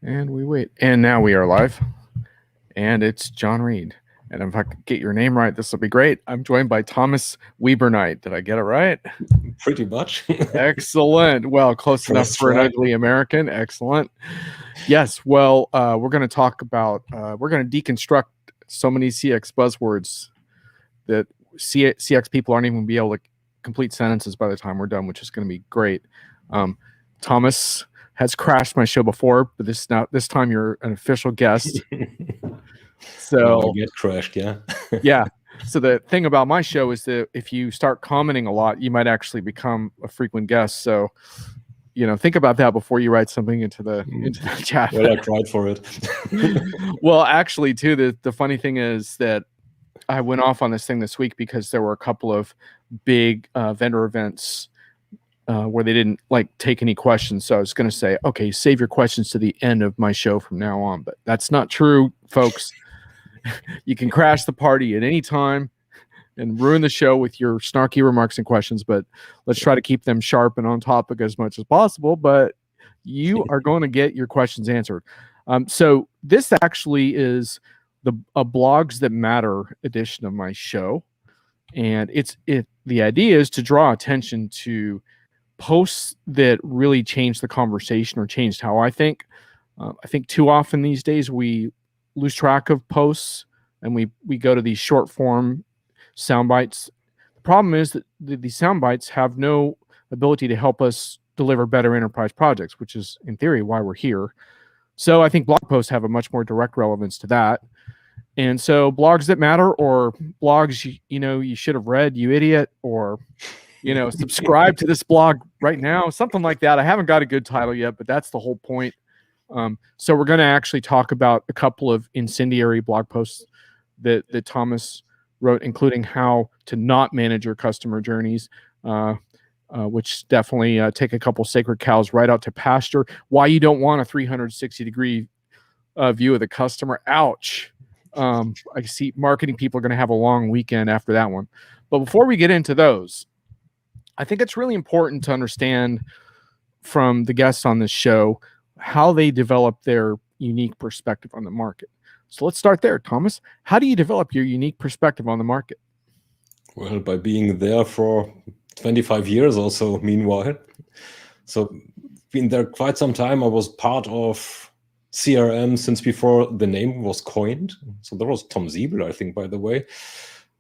And we wait. And now we are live. And it's John Reed. And if I could get your name right, this will be great. I'm joined by Thomas Wieberneit. Did I get it right? Pretty much. Excellent. Well, close enough for an ugly American. Excellent. Yes. Well, we're going to talk about, we're going to deconstruct so many CX buzzwords that CX people aren't even going to be able to complete sentences by the time we're done, which is going to be great. Thomas has crashed my show before, but this time you're an official guest. So I get crashed, yeah. Yeah. So the thing about my show is that if you start commenting a lot, you might actually become a frequent guest. So, think about that before you write something into the chat. Well, I cried for it. Well, actually, too, the funny thing is that I went off on this thing this week because there were a couple of big vendor events where they didn't take any questions. So I was going to say, okay, save your questions to the end of my show from now on, but that's not true, folks. You can crash the party at any time and ruin the show with your snarky remarks and questions, but let's try to keep them sharp and on topic as much as possible. But you are going to get your questions answered. So this actually is a Blogs That Matter edition of my show. And the idea is to draw attention to posts that really changed the conversation or changed how I think. I think too often these days we lose track of posts and we go to these short form sound bites. The problem is that these sound bites have no ability to help us deliver better enterprise projects, which is in theory why we're here. So I think blog posts have a much more direct relevance to that. And so Blogs That Matter, or blogs you should have read, you idiot, or subscribe to this blog right now, something like that. I haven't got a good title yet, but that's the whole point. So we're going to actually talk about a couple of incendiary blog posts that Thomas wrote, including how to not manage your customer journeys, which definitely take a couple sacred cows right out to pasture. Why you don't want a 360-degree view of the customer. Ouch. I see marketing people are going to have a long weekend after that one. But before we get into those, I think it's really important to understand from the guests on this show how they develop their unique perspective on the market. So let's start there, Thomas. How do you develop your unique perspective on the market? Well, by being there for 25 years or so, meanwhile. So been there quite some time. I was part of CRM since before the name was coined. So there was Tom Siebel, I think, by the way.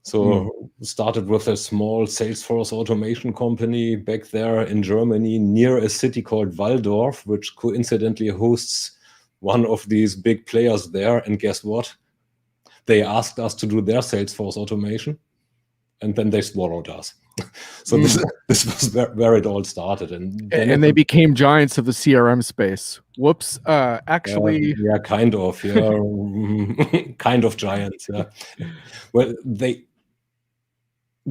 So started with a small Salesforce automation company back there in Germany near a city called Walldorf, which coincidentally hosts one of these big players there. And guess what? They asked us to do their Salesforce automation, and then they swallowed us. So this was where it all started. And they became giants of the CRM space. Whoops. Actually. Yeah, kind of. Yeah. Kind of giants. Yeah. Well, they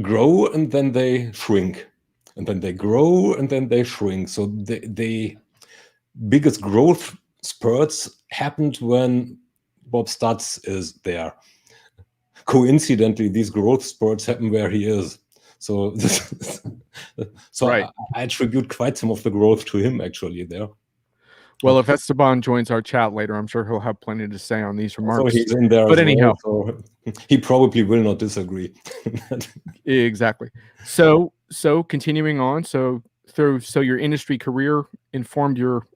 grow and then they shrink, and then they grow and then they shrink. So the biggest growth spurts happened when Bob Stutz is there. Coincidentally, these growth spurts happen where he is. So right. I attribute quite some of the growth to him actually there. Well, if Esteban joins our chat later, I'm sure he'll have plenty to say on these remarks. So he's in there, but anyhow, well, so he probably will not disagree. Exactly. So continuing on, so your industry career informed your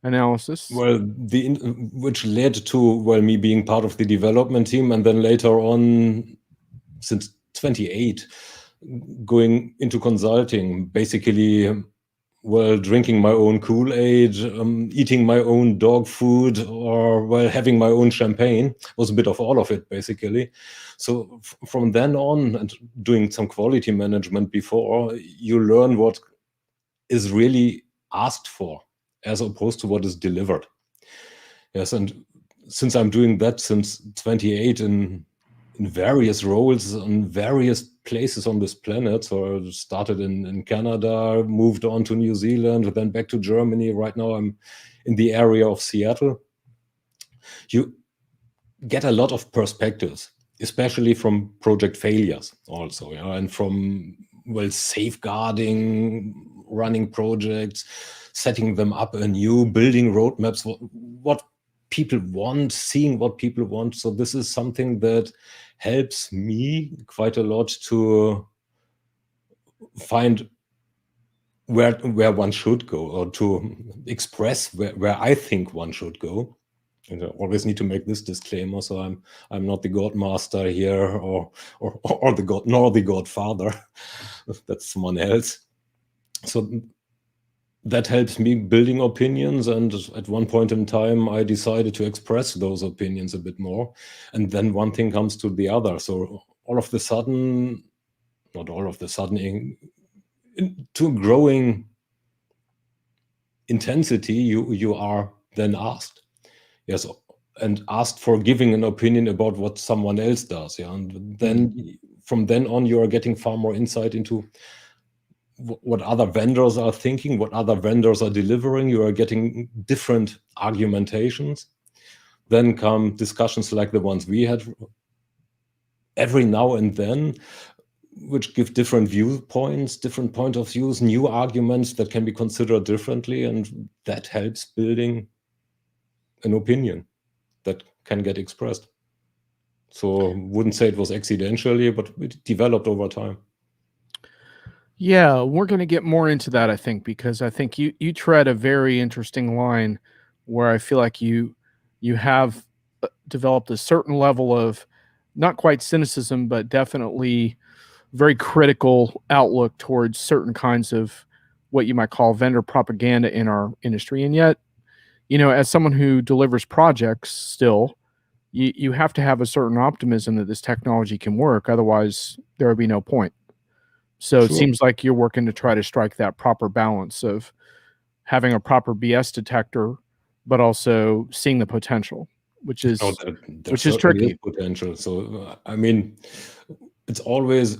analysis. Well, which led to me being part of the development team, and then later on, since 28, going into consulting, basically. Drinking my own Kool-Aid, eating my own dog food, or having my own champagne. Was a bit of all of it, basically. So from then on, and doing some quality management before, you learn what is really asked for, as opposed to what is delivered. Yes, and since I'm doing that since 28 in various roles on various places on this planet. So I started in Canada, moved on to New Zealand, then back to Germany. Right now I'm in the area of Seattle. You get a lot of perspectives, especially from project failures also, and from safeguarding, running projects, setting them up anew, building roadmaps, what people want, seeing what people want. So this is something that helps me quite a lot to find where one should go, or to express where I think one should go. And I always need to make this disclaimer. So I'm not the godmaster here, or the god, nor the godfather. That's someone else. So that helps me building opinions. And at one point in time, I decided to express those opinions a bit more. And then one thing comes to the other. So all of a sudden, not all of a sudden, to a growing intensity, you are then asked. Yes, and asked for giving an opinion about what someone else does. Yeah, and then from then on, you are getting far more insight into what other vendors are thinking, what other vendors are delivering. You are getting different argumentations. Then come discussions like the ones we had every now and then, which give different viewpoints, different point of views, new arguments that can be considered differently, and that helps building an opinion that can get expressed. So wouldn't say it was accidentally, but it developed over time. Yeah, we're going to get more into that, I think, because I think you tread a very interesting line where I feel like you have developed a certain level of not quite cynicism, but definitely very critical outlook towards certain kinds of what you might call vendor propaganda in our industry. And yet, as someone who delivers projects still, you have to have a certain optimism that this technology can work. Otherwise, there would be no point. So It seems like you're working to try to strike that proper balance of having a proper BS detector, but also seeing the potential, which is tricky. Potential. So I mean, it's always.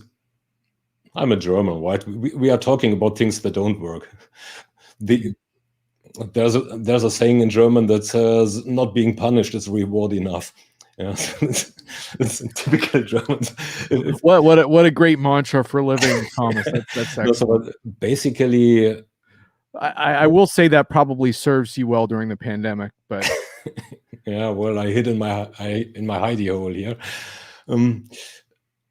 I'm a German, right? We are talking about things that don't work. There's a saying in German that says, "Not being punished is reward enough." Yeah, it's typical German. What a great mantra for living, Thomas. That's excellent. So basically, I will say that probably serves you well during the pandemic, but yeah, well, I hid in my hidey hole here.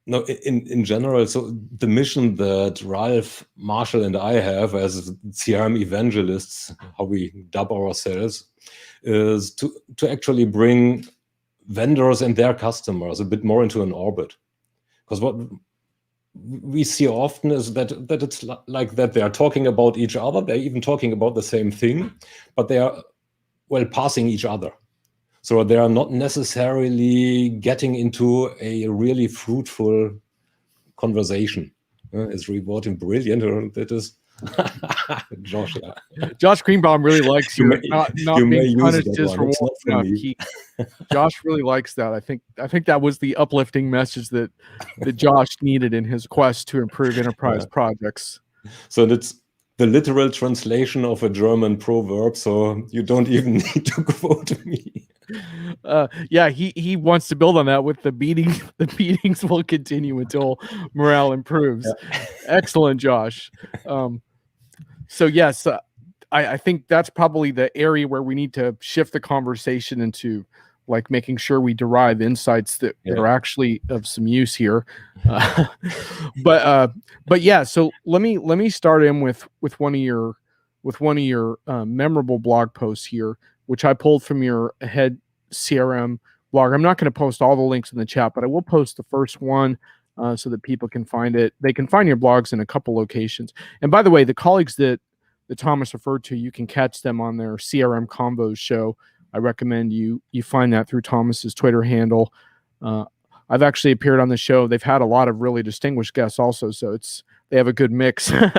No, in general, so the mission that Ralph, Marshall, and I have as CRM evangelists, how we dub ourselves, is to actually bring vendors and their customers a bit more into an orbit. Because what we see often is that it's like that they are talking about each other, they're even talking about the same thing, but they are, passing each other. So they are not necessarily getting into a really fruitful conversation. Is rewarding brilliant, or that is Josh. Yeah. Josh Greenbaum really likes your not being punished is reward. Josh really likes that. I think that was the uplifting message that Josh needed in his quest to improve enterprise projects. So that's the literal translation of a German proverb. So you don't even need to quote me. Yeah, he wants to build on that with the beatings. The beatings will continue until morale improves. Yeah. Excellent, Josh. So yes, I think that's probably the area where we need to shift the conversation into like making sure we derive insights that are actually of some use here. But yeah, so let me start in with one of your memorable blog posts here, which I pulled from your head CRM blog. I'm not going to post all the links in the chat, but I will post the first one so that people can find it. They can find your blogs in a couple locations. And by the way, the colleagues that Thomas referred to, you can catch them on their CRM Combos show. I recommend you find that through Thomas's Twitter handle. I've actually appeared on the show. They've had a lot of really distinguished guests also, so they have a good mix. There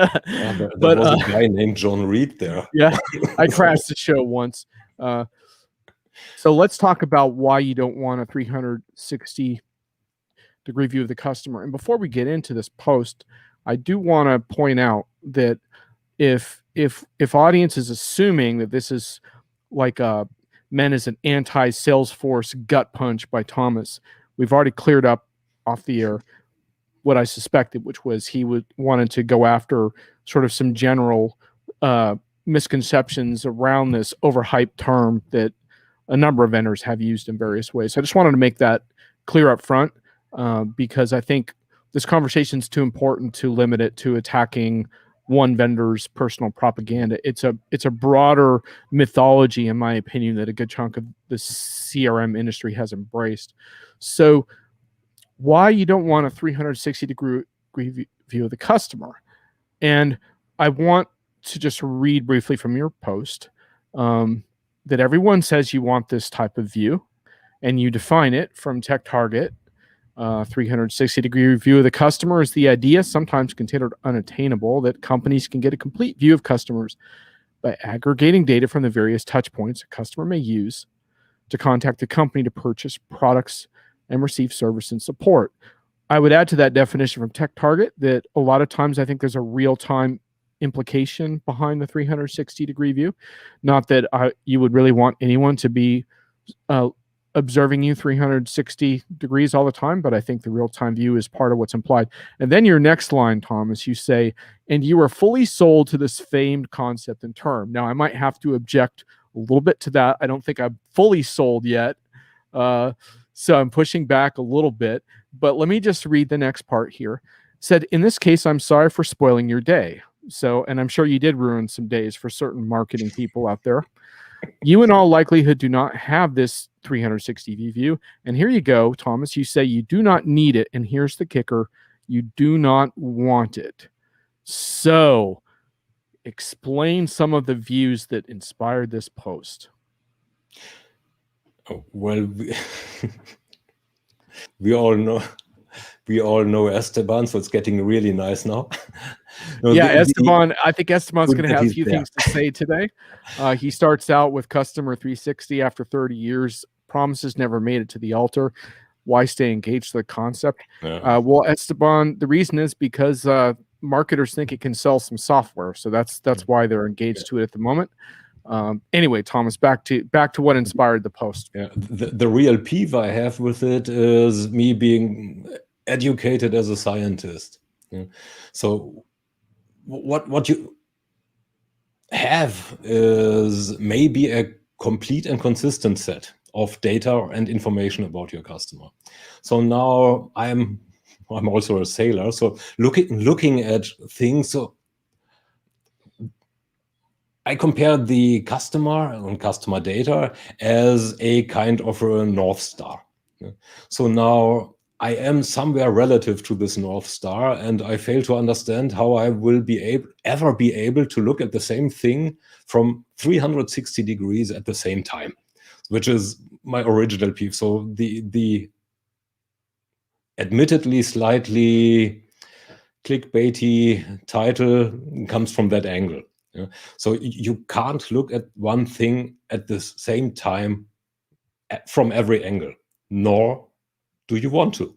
was a guy named John Reed there. Yeah, I crashed the show once. So let's talk about why you don't want a 360-degree view of the customer. And before we get into this post, I do want to point out that if audience is assuming that this is like meant as an anti-Salesforce gut punch by Thomas, we've already cleared up off the air what I suspected, which was he wanted to go after sort of some general misconceptions around this overhyped term that a number of vendors have used in various ways. So I just wanted to make that clear up front, because I think this conversation is too important to limit it to attacking one vendor's personal propaganda. It's a broader mythology, in my opinion, that a good chunk of the CRM industry has embraced. So why you don't want a 360-degree view of the customer. And I want to just read briefly from your post, that everyone says you want this type of view, and you define it from TechTarget. 360-degree view of the customer is the idea, sometimes considered unattainable, that companies can get a complete view of customers by aggregating data from the various touch points a customer may use to contact the company to purchase products and receive service and support. I would add to that definition from TechTarget that a lot of times I think there's a real-time implication behind the 360-degree view. Not that you would really want anyone to be observing you 360 degrees all the time, but I think the real-time view is part of what's implied. And then your next line, Thomas, you say, and you are fully sold to this famed concept and term. Now, I might have to object a little bit to that. I don't think I'm fully sold yet. So I'm pushing back a little bit, but let me just read the next part here. It said, in this case, I'm sorry for spoiling your day. So, and I'm sure you did ruin some days for certain marketing people out there. You in all likelihood do not have this 360 view. And here you go, Thomas, you say you do not need it. And here's the kicker. You do not want it. So explain some of the views that inspired this post. Oh, well, we all know Esteban, so it's getting really nice now. No, yeah, Esteban, I think Esteban's going to have a few things to say today. He starts out with Customer 360 after 30 years. Promises never made it to the altar. Why stay engaged to the concept? Yeah. Well, Esteban, the reason is because marketers think it can sell some software. So that's why they're engaged to it at the moment. Anyway, Thomas, back to what inspired the post. Yeah, the real peeve I have with it is me being educated as a scientist. Yeah. So what you have is maybe a complete and consistent set of data and information about your customer. So now I'm also a sailor. So looking at things. So I compare the customer and customer data as a kind of a North Star. So now I am somewhere relative to this North Star, and I fail to understand how I will ever be able to look at the same thing from 360 degrees at the same time, which is my original peeve. So the admittedly slightly clickbaity title comes from that angle. Yeah. So you can't look at one thing at the same time from every angle, nor do you want to.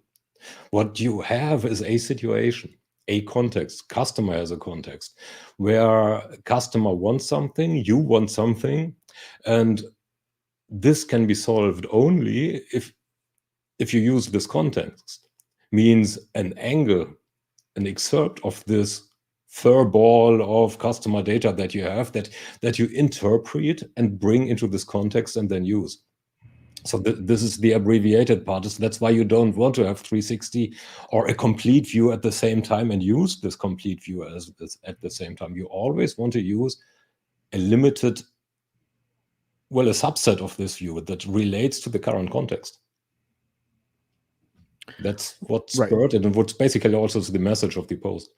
What you have is a situation, a context. Customer has a context where customer wants something, you want something, and this can be solved only if you use this context. Means an angle, an excerpt of this fur ball of customer data that you have that you interpret and bring into this context and then use. So this is the abbreviated part. That's why you don't want to have 360 or a complete view at the same time and use this complete view as at the same time. You always want to use a limited, well, a subset of this view that relates to the current context. That's what spurred it, and what's basically also the message of the post.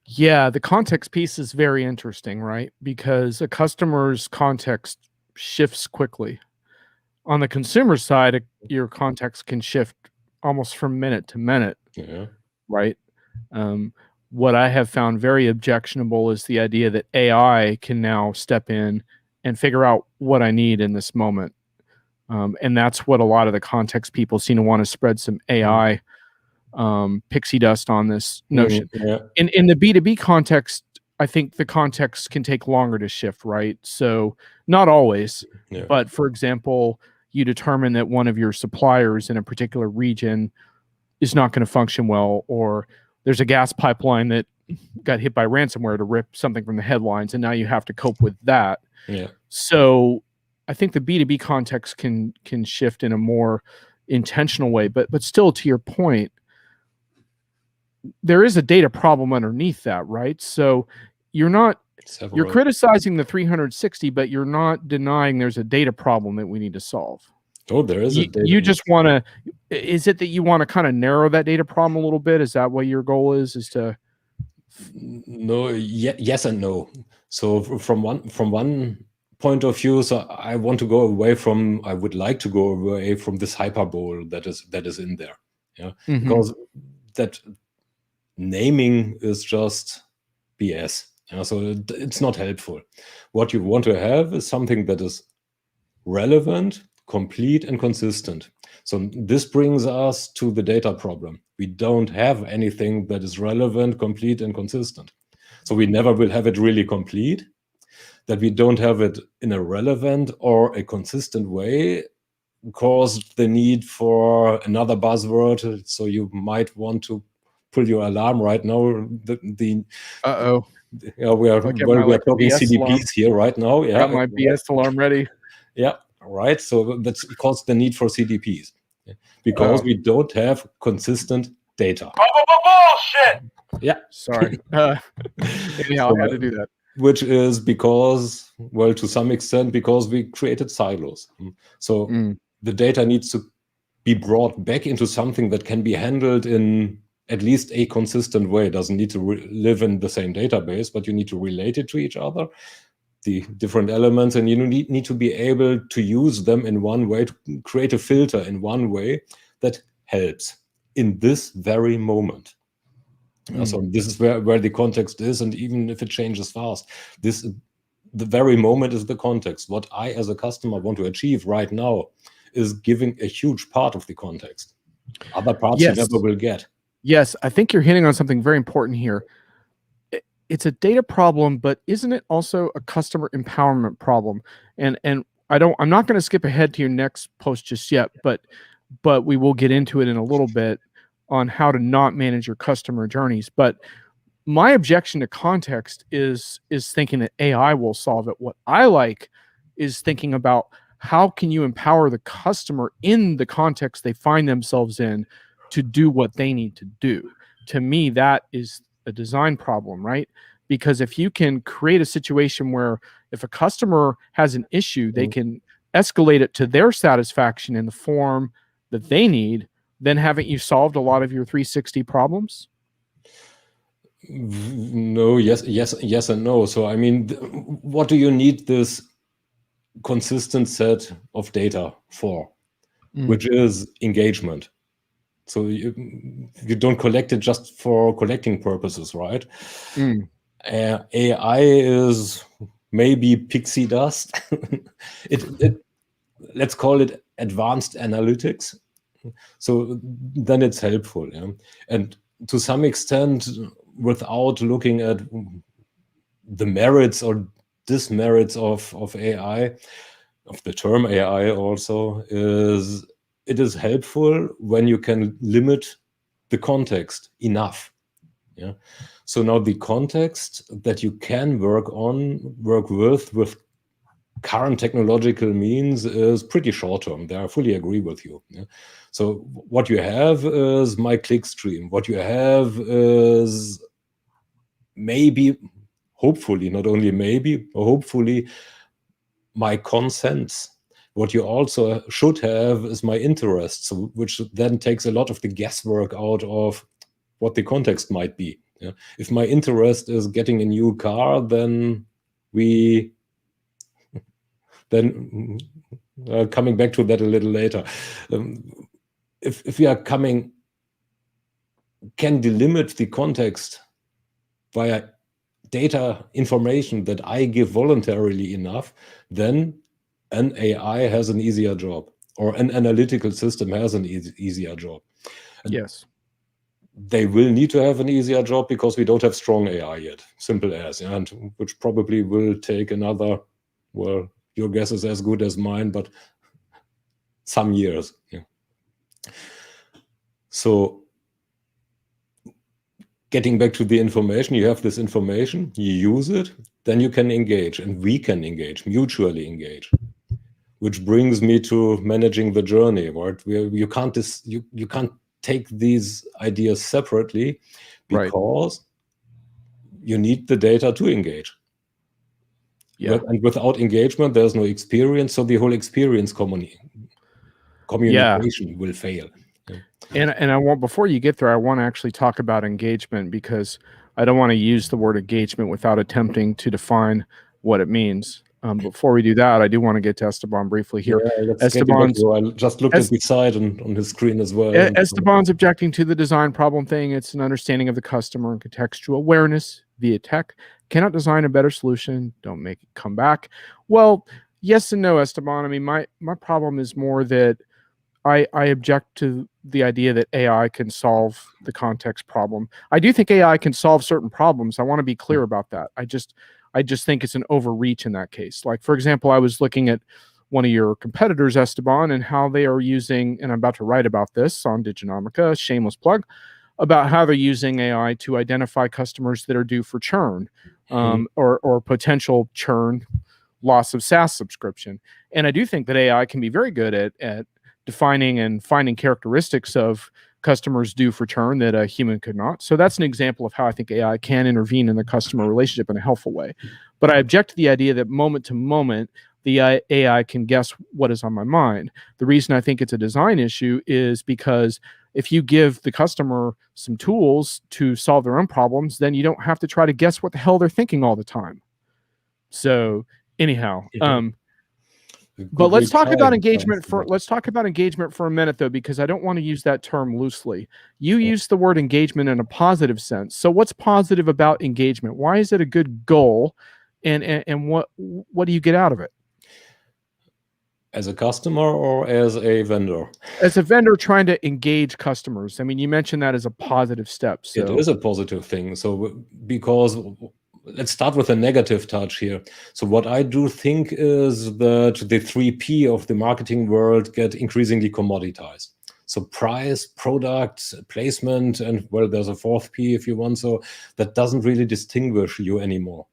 Yeah, the context piece is very interesting, right? Because a customer's context shifts quickly. On the consumer side, your context can shift almost from minute to minute, right? What I have found very objectionable is the idea that AI can now step in and figure out what I need in this moment. And that's what a lot of the context people seem to want to spread some AI pixie dust on this notion. Yeah. In the B2B context, I think the context can take longer to shift, right? So not always, but for example, you determine that one of your suppliers in a particular region is not going to function well, or there's a gas pipeline that got hit by ransomware to rip something from the headlines, and now you have to cope with that. Yeah. So I think the B2B context can shift in a more intentional way, but still, to your point, there is a data problem underneath that, right? So you're criticizing the 360, but you're not denying there's a data problem that we need to solve. Oh, there is a data. You just want to, is it that you want to kind of narrow that data problem a little bit? Is that what your goal is to? No, yes and no. So from one point of view, so I would like to go away from this hyperbole that is in there. Yeah. Mhm. Because that naming is just BS. Yeah, so it's not helpful. What you want to have is something that is relevant, complete, and consistent. So this brings us to the data problem. We don't have anything that is relevant, complete, and consistent. So we never will have it really complete. That we don't have it in a relevant or a consistent way caused the need for another buzzword. So you might want to pull your alarm right now. Yeah, we are talking BS CDPs alarm here right now. Yeah, got my BS alarm ready. Yeah, right. So that's caused the need for CDPs because we don't have consistent data. Bullshit. Yeah. Sorry. Anyhow, I had to do that. Which is because, well, to some extent, because we created silos. So the data needs to be brought back into something that can be handled in at least a consistent way. It doesn't need to live in the same database, but you need to relate it to each other, the different elements, and you need to be able to use them in one way, to create a filter in one way that helps in this very moment. So this is where the context is, and even if it changes fast, the very moment is the context. What I as a customer want to achieve right now is giving a huge part of the context. Other parts you never will get. Yes, I think you're hitting on something very important here. It's a data problem, but isn't it also a customer empowerment problem? And I'm not going to skip ahead to your next post just yet, but we will get into it in a little bit on how to not manage your customer journeys. But my objection to context is thinking that AI will solve it. What I like is thinking about how can you empower the customer in the context they find themselves in to do what they need to do. To me, that is a design problem, right? Because if you can create a situation where if a customer has an issue, they can escalate it to their satisfaction in the form that they need, then haven't you solved a lot of your 360 problems? No, yes and no. So I mean, what do you need this consistent set of data for? Which is engagement. So you don't collect it just for collecting purposes, right? AI is maybe pixie dust. Let's call it advanced analytics. So then it's helpful, yeah? And to some extent, without looking at the merits or dismerits of AI, of the term AI also, it is helpful when you can limit the context enough. Yeah. So now the context that you can work with current technological means is pretty short term. There, I fully agree with you. Yeah? So what you have is my click stream. What you have is maybe, hopefully, not only maybe, hopefully, my consents. What you also should have is my interests, which then takes a lot of the guesswork out of what the context might be. Yeah? If my interest is getting a new car, then coming back to that a little later. If we are can delimit the context via data information that I give voluntarily enough, then an AI has an easier job, or an analytical system has an easier job. And yes. They will need to have an easier job because we don't have strong AI yet, simple as, and which probably will take another, well, your guess is as good as mine, but some years. Yeah. So getting back to the information, you have this information, you use it, then you can engage, and we can engage, mutually engage. Which brings me to managing the journey, right? Where you can't take these ideas separately, because you need the data to engage. Yeah. And without engagement, there's no experience. So the whole experience communication will fail. And I want, before you get there, I want to actually talk about engagement, because I don't want to use the word engagement without attempting to define what it means. Before we do that, I do want to get to Esteban briefly here. Yeah, Esteban's, I just looked at the side on his screen as well. Esteban's objecting to the design problem thing. It's an understanding of the customer and contextual awareness via tech. Cannot design a better solution. Don't make it come back. Well, yes and no, Esteban. I mean, my problem is more that I object to the idea that AI can solve the context problem. I do think AI can solve certain problems. I want to be clear about that. I just think it's an overreach in that case. Like, for example, I was looking at one of your competitors, Esteban, and how they are using, and I'm about to write about this on Diginomica, shameless plug, about how they're using AI to identify customers that are due for churn, or potential churn, loss of SaaS subscription. And I do think that AI can be very good at defining and finding characteristics of customers due for churn that a human could not. So that's an example of how I think AI can intervene in the customer relationship in a helpful way. But I object to the idea that moment to moment, the AI can guess what is on my mind. The reason I think it's a design issue is because if you give the customer some tools to solve their own problems, then you don't have to try to guess what the hell they're thinking all the time. So anyhow, but let's talk about engagement for a minute, though, because I don't want to use that term loosely. You use the word engagement in a positive sense. So what's positive about engagement? Why is it a good goal? And what do you get out of it? As a customer or as a vendor? As a vendor trying to engage customers. I mean, you mentioned that as a positive step. So it is a positive thing. So because let's start with a negative touch here. So what I do think is that the 3P of the marketing world get increasingly commoditized. So price, product, placement, and well, there's a 4th P if you want. So that doesn't really distinguish you anymore.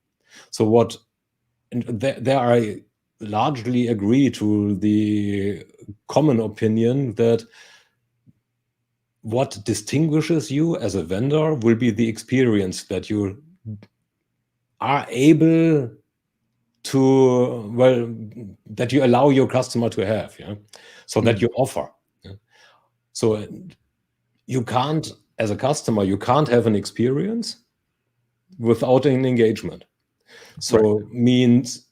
So there I largely agree to the common opinion that what distinguishes you as a vendor will be the experience that you are able to, well, that you allow your customer to have, so that you offer. So you can't, as a customer, you can't have an experience without an engagement. So means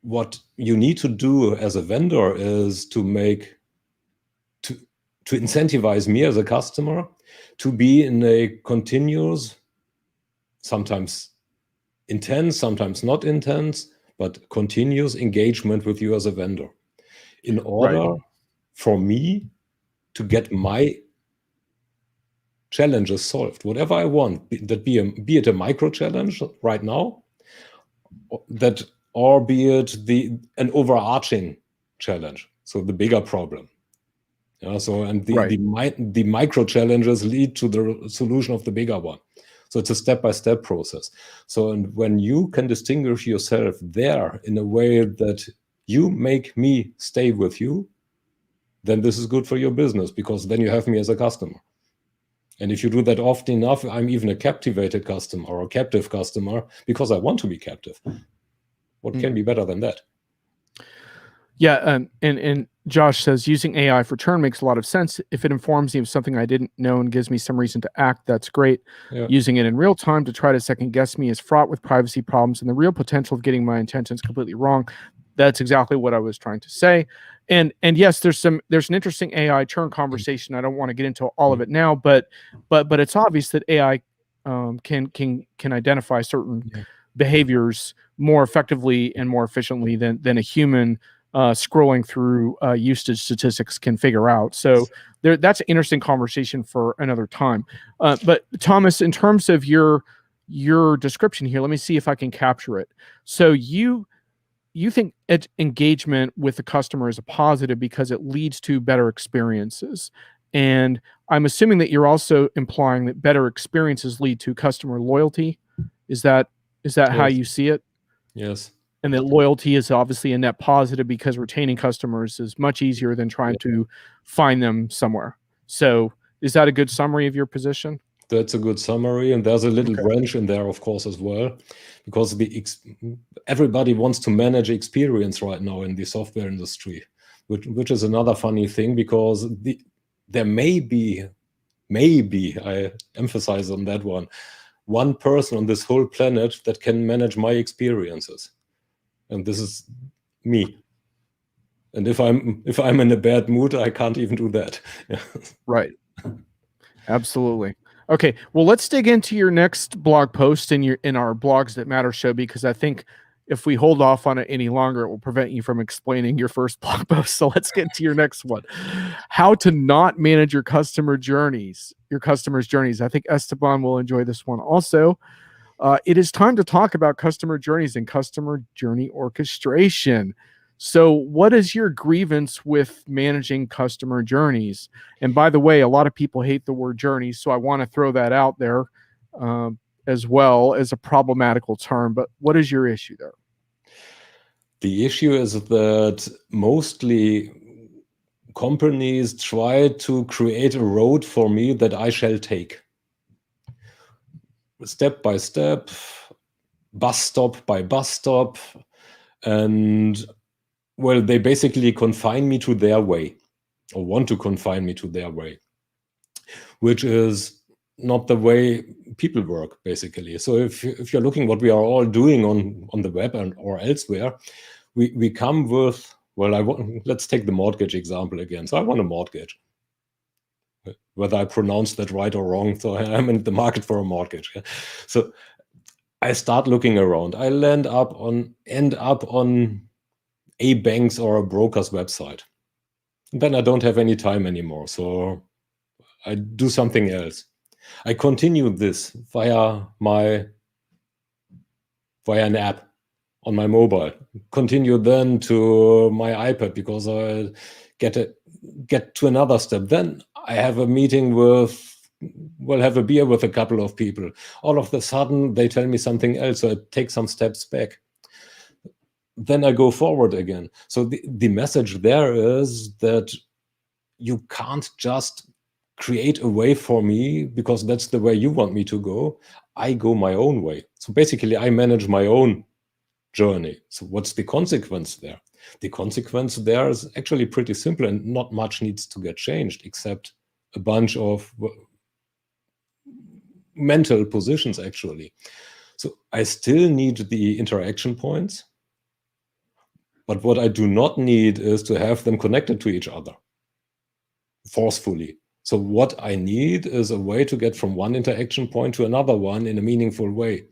what you need to do as a vendor is to incentivize me as a customer to be in a continuous, sometimes intense, sometimes not intense, but continuous engagement with you as a vendor in order for me to get my challenges solved, whatever I want, that be it a micro challenge right now, or be it an overarching challenge, so the bigger problem. So and the micro challenges lead to the solution of the bigger one. So it's a step-by-step process. So, and when you can distinguish yourself there in a way that you make me stay with you, then this is good for your business, because then you have me as a customer. And if you do that often enough, I'm even a captivated customer or a captive customer, because I want to be captive. What can be better than that? Yeah, and Josh says, using AI for churn makes a lot of sense. If it informs me of something I didn't know and gives me some reason to act, that's great. Using it in real time to try to second guess me is fraught with privacy problems and the real potential of getting my intentions completely wrong. That's exactly what I was trying to say. And yes, there's an interesting AI churn conversation. I don't want to get into all of it now, but it's obvious that AI can identify certain behaviors more effectively and more efficiently than a human scrolling through usage statistics can figure out. So that's an interesting conversation for another time. But Thomas, in terms of your description here, let me see if I can capture it. So you think engagement with the customer is a positive because it leads to better experiences. And I'm assuming that you're also implying that better experiences lead to customer loyalty. Is that how Yes. you see it? Yes. And that loyalty is obviously a net positive because retaining customers is much easier than trying to find them somewhere. So is that a good summary of your position? That's a good summary, and there's a little wrench in there, of course, as well, because everybody wants to manage experience right now in the software industry, which is another funny thing, because there may be, I emphasize on that one person on this whole planet that can manage my experiences, and this is me. And if I'm in a bad mood, I can't even do that. Right. Absolutely. Okay, well, let's dig into your next blog post in our Blogs That Matter show, because I think if we hold off on it any longer, it will prevent you from explaining your first blog post. So let's get to your next one. How to not manage your customers' journeys. I think Esteban will enjoy this one also. It is time to talk about customer journeys and customer journey orchestration. So what is your grievance with managing customer journeys? And by the way, a lot of people hate the word journey, so I want to throw that out there as well as a problematical term. But what is your issue there? The issue is that mostly companies try to create a road for me that I shall take. Step by step, bus stop by bus stop, and well, they basically confine me to their way, or want to confine me to their way, which is not the way people work, basically. So if you're looking what we are all doing on the web or elsewhere, we come with, well, let's take the mortgage example again. So I want a mortgage, whether I pronounce that right or wrong. So I'm in the market for a mortgage. So I start looking around. I end up on a bank's or a broker's website. And then I don't have any time anymore. So I do something else. I continue this via an app on my mobile. Continue then to my iPad because I get to another step. Then I have a meeting have a beer with a couple of people. All of a sudden, they tell me something else, so I take some steps back. Then I go forward again. So the message there is that you can't just create a way for me because that's the way you want me to go. I go my own way. So basically, I manage my own journey. So what's the consequence there? The consequence there is actually pretty simple, and not much needs to get changed except a bunch of mental positions, actually. So I still need the interaction points, but what I do not need is to have them connected to each other forcefully. So what I need is a way to get from one interaction point to another one in a meaningful way.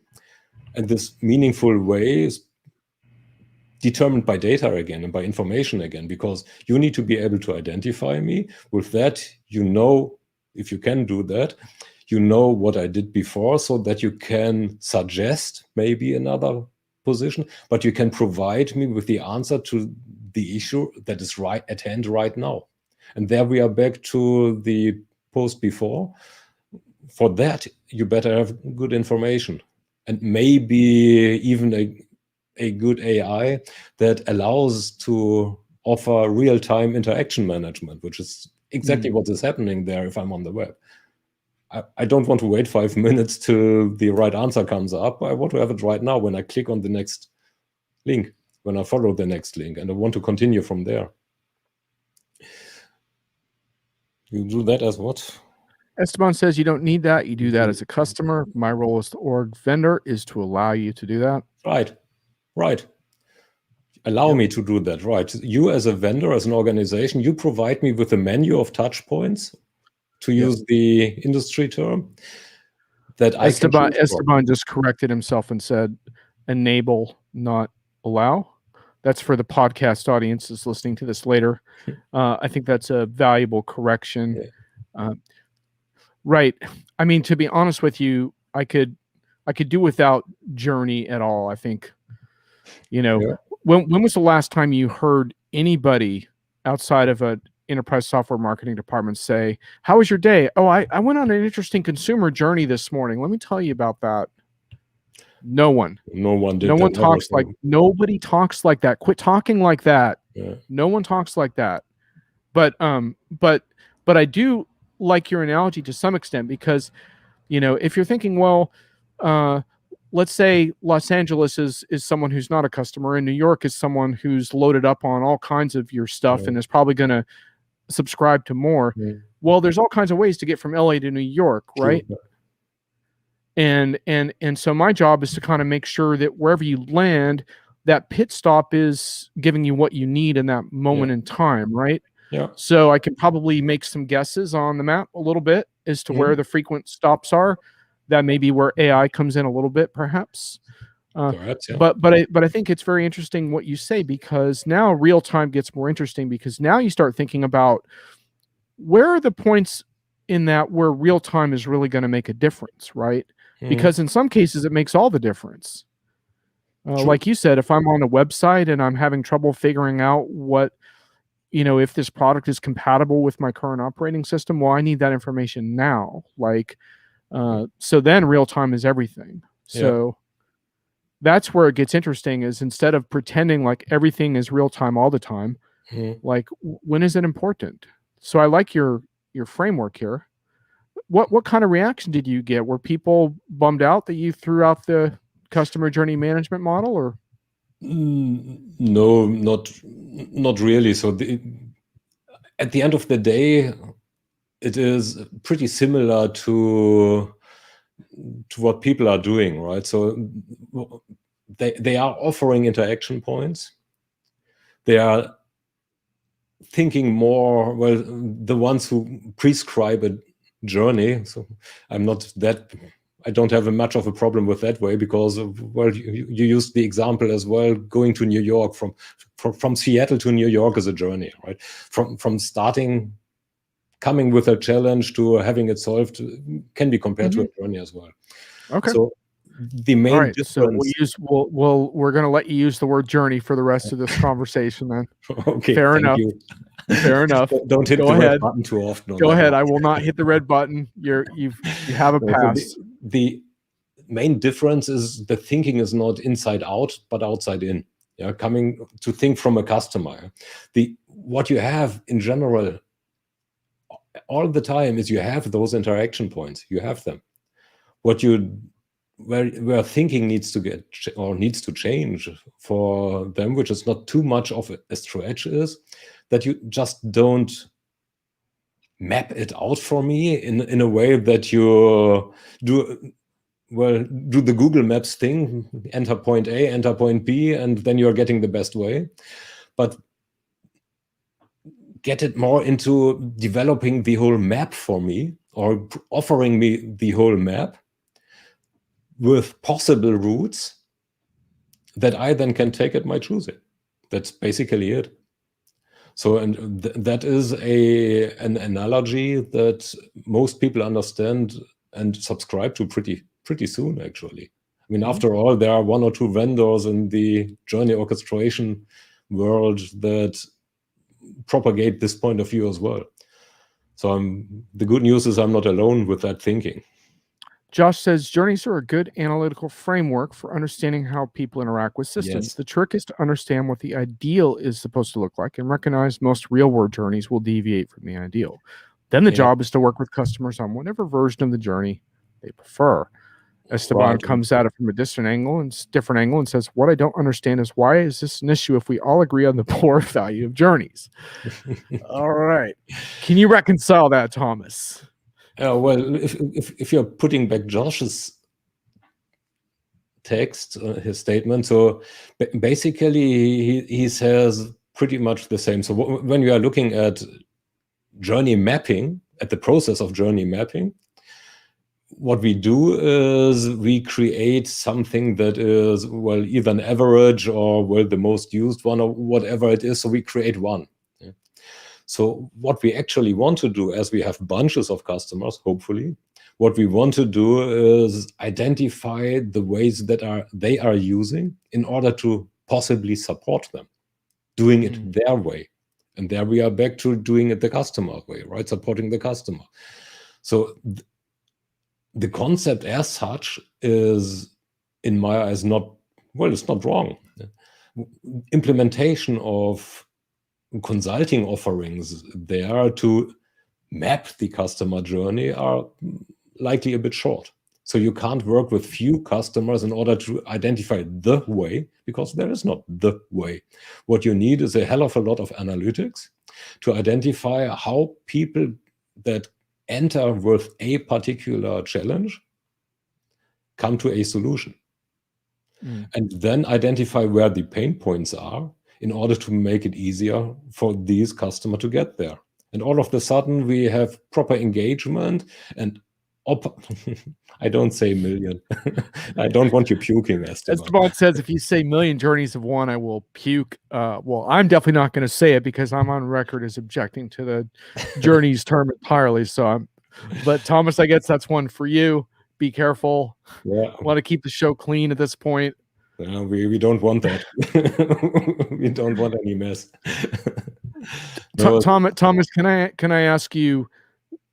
And this meaningful way is determined by data again and by information again, because you need to be able to identify me. With that, if you can do that, you know what I did before, so that you can suggest maybe another position, but you can provide me with the answer to the issue that is right at hand right now. And there we are back to the post before. For that, you better have good information, and maybe even a good AI that allows to offer real-time interaction management, which is exactly what is happening there if I'm on the web. I don't want to wait 5 minutes till the right answer comes up. I want to have it right now when I click on the next link, when I follow the next link, and I want to continue from there. You do that as what? Esteban says you don't need that. You do that as a customer. My role as the org vendor is to allow you to do that. Right. Allow me to do that, right? You as a vendor, as an organization, you provide me with a menu of touch points, to use the industry term, that Esteban just corrected himself and said enable, not allow. That's for the podcast audiences listening to this later. I think that's a valuable correction. Right. I mean, to be honest with you, I could do without journey at all. I think, when was the last time you heard anybody outside of a enterprise software marketing departments say, how was your day? Oh, I went on an interesting consumer journey this morning. Let me tell you about that. No one did talks like, nobody talks like that. Quit talking like that. Yeah. No one talks like that. But I do like your analogy to some extent, because, if you're thinking, well, let's say Los Angeles is someone who's not a customer, and New York is someone who's loaded up on all kinds of your stuff and is probably going to subscribe to more. Well, there's all kinds of ways to get from LA to New York, right? True. And so my job is to kind of make sure that wherever you land, that pit stop is giving you what you need in that moment in time, right? Yeah. So I can probably make some guesses on the map a little bit as to where the frequent stops are. That may be where AI comes in a little bit, perhaps. Perhaps, yeah. But I think it's very interesting what you say, because now real time gets more interesting, because now you start thinking about where are the points in that where real time is really going to make a difference, right? Because in some cases it makes all the difference. Like you said, if I'm on a website and I'm having trouble figuring out what, if this product is compatible with my current operating system, well, I need that information now. Like, so then real time is everything. So that's where it gets interesting, is instead of pretending like everything is real time all the time, like when is it important? So I like your framework here. What kind of reaction did you get? Were people bummed out that you threw out the customer journey management model, or? No, not really. So at the end of the day, it is pretty similar to what people are doing, right? So they are offering interaction points. They are thinking more, well, the ones who prescribe a journey. So I don't have much of a problem with that way, because well, you used the example as well. Going to New York from Seattle to New York is a journey, right? From starting, coming with a challenge to having it solved can be compared to a journey as well. Okay. So the main difference. So we're going to let you use the word journey for the rest of this conversation then. Okay. Fair enough. You. Fair enough. Don't hit the red button too often. Go ahead. I will not hit the red button. You have a pass. The main difference is the thinking is not inside out, but outside in. Yeah, coming to think from a customer. What you have in general all the time is you have those interaction points. You have them. Where thinking needs to change for them, which is not too much of a stretch, is that you just don't map it out for me in a way that you do the Google Maps thing, enter point A, enter point B, and then you're getting the best way. But get it more into developing the whole map for me, or offering me the whole map with possible routes that I then can take at my choosing. That's basically it. So, and that is an analogy that most people understand and subscribe to pretty soon, actually. I mean, after all, there are one or two vendors in the journey orchestration world that propagate this point of view as well. So the good news is I'm not alone with that thinking. Josh says journeys are a good analytical framework for understanding how people interact with systems. Yes. The trick is to understand what the ideal is supposed to look like and recognize most real-world journeys will deviate from the ideal. Then the job is to work with customers on whatever version of the journey they prefer. Esteban comes at it from a different angle and says, what I don't understand is, why is this an issue if we all agree on the poor value of journeys? All right. Can you reconcile that, Thomas? Well, if you're putting back Josh's text, his statement, so basically he says pretty much the same. So when you are looking at journey mapping, at the process of journey mapping, what we do is we create something that is, well, either an average or, well, the most used one or whatever it is. So we create one. So what we actually want to do, as we have bunches of customers, hopefully, what we want to do is identify the ways that they are using in order to possibly support them, doing it their way, And there we are back to doing it the customer way, right? Supporting the customer. So the concept as such is, in my eyes, it's not wrong. Implementation of consulting offerings there to map the customer journey are likely a bit short. So you can't work with few customers in order to identify the way, because there is not the way. What you need is a hell of a lot of analytics to identify how people that enter with a particular challenge come to a solution. And then identify where the pain points are in order to make it easier for these customers to get there. And all of a sudden we have proper engagement and I don't say million. I don't want you puking, Esteban. Esteban says, if you say million journeys of one, I will puke. Well, I'm definitely not going to say it because I'm on record as objecting to the journeys term entirely. But Thomas, I guess that's one for you. Be careful. Yeah. Want to keep the show clean at this point. We don't want that. We don't want any mess. Thomas, can I ask you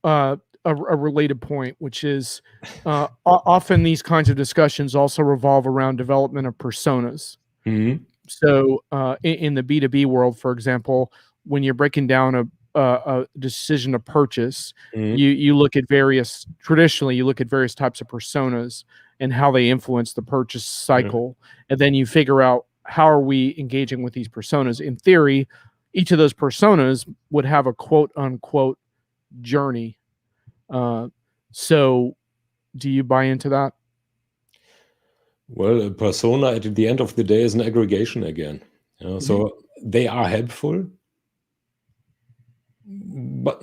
a related point, which is often these kinds of discussions also revolve around development of personas. Mm-hmm. So in the B2B world, for example, when you're breaking down a decision to purchase, Mm-hmm. you look at various types of personas and how they influence the purchase cycle. And then you figure out, how are we engaging with these personas? In theory, each of those personas would have a quote unquote journey. So do you buy into that? Well, a persona at the end of the day is an aggregation again. So they are helpful, but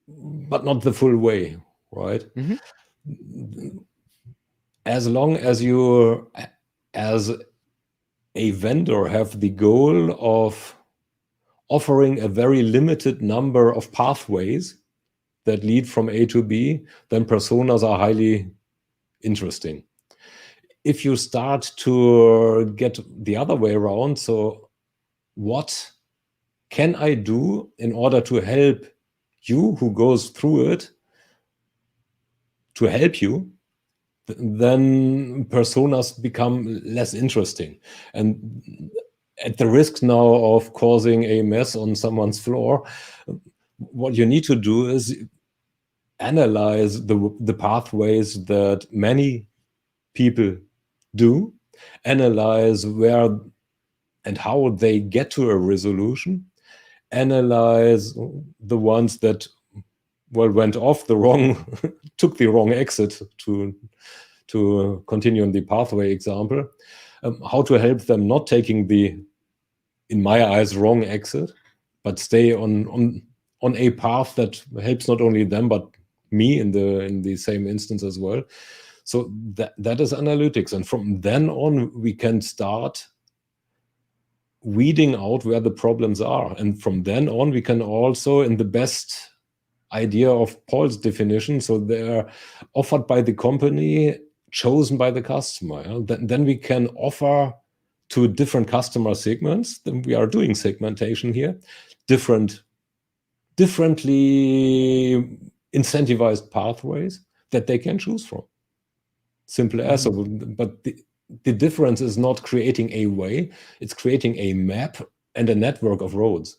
not the full way, right? As long as you, as a vendor, have the goal of offering a very limited number of pathways that lead from A to B, then personas are highly interesting. If you start to get the other way around, so what can I do in order to help you who goes through it to help you, then personas become less interesting. And at the risk now of causing a mess on someone's floor, what you need to do is analyze the pathways that many people do, analyze where and how they get to a resolution, analyze the ones that went off the wrong, took the wrong exit to continue in the pathway example, how to help them not taking the, in my eyes, wrong exit, but stay on a path that helps not only them but me in the same instance as well. So that is analytics, and from then on we can start weeding out where the problems are, and from then on we can also, in the best idea of Paul's definition, so they're offered by the company, chosen by the customer. Then we can offer to different customer segments. Then we are doing segmentation here, differently incentivized pathways that they can choose from. Simple as. But the difference is not creating a way, it's creating a map and a network of roads.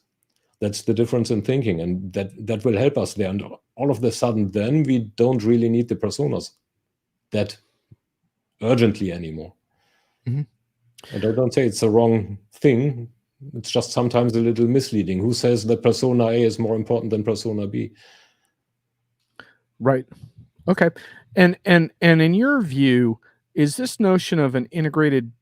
That's the difference in thinking, and that will help us there. And all of a sudden, then we don't really need the personas that urgently anymore. And I don't say it's a wrong thing. It's just sometimes a little misleading. Who says that persona A is more important than persona B? Right. Okay. And in your view, is this notion of an integrated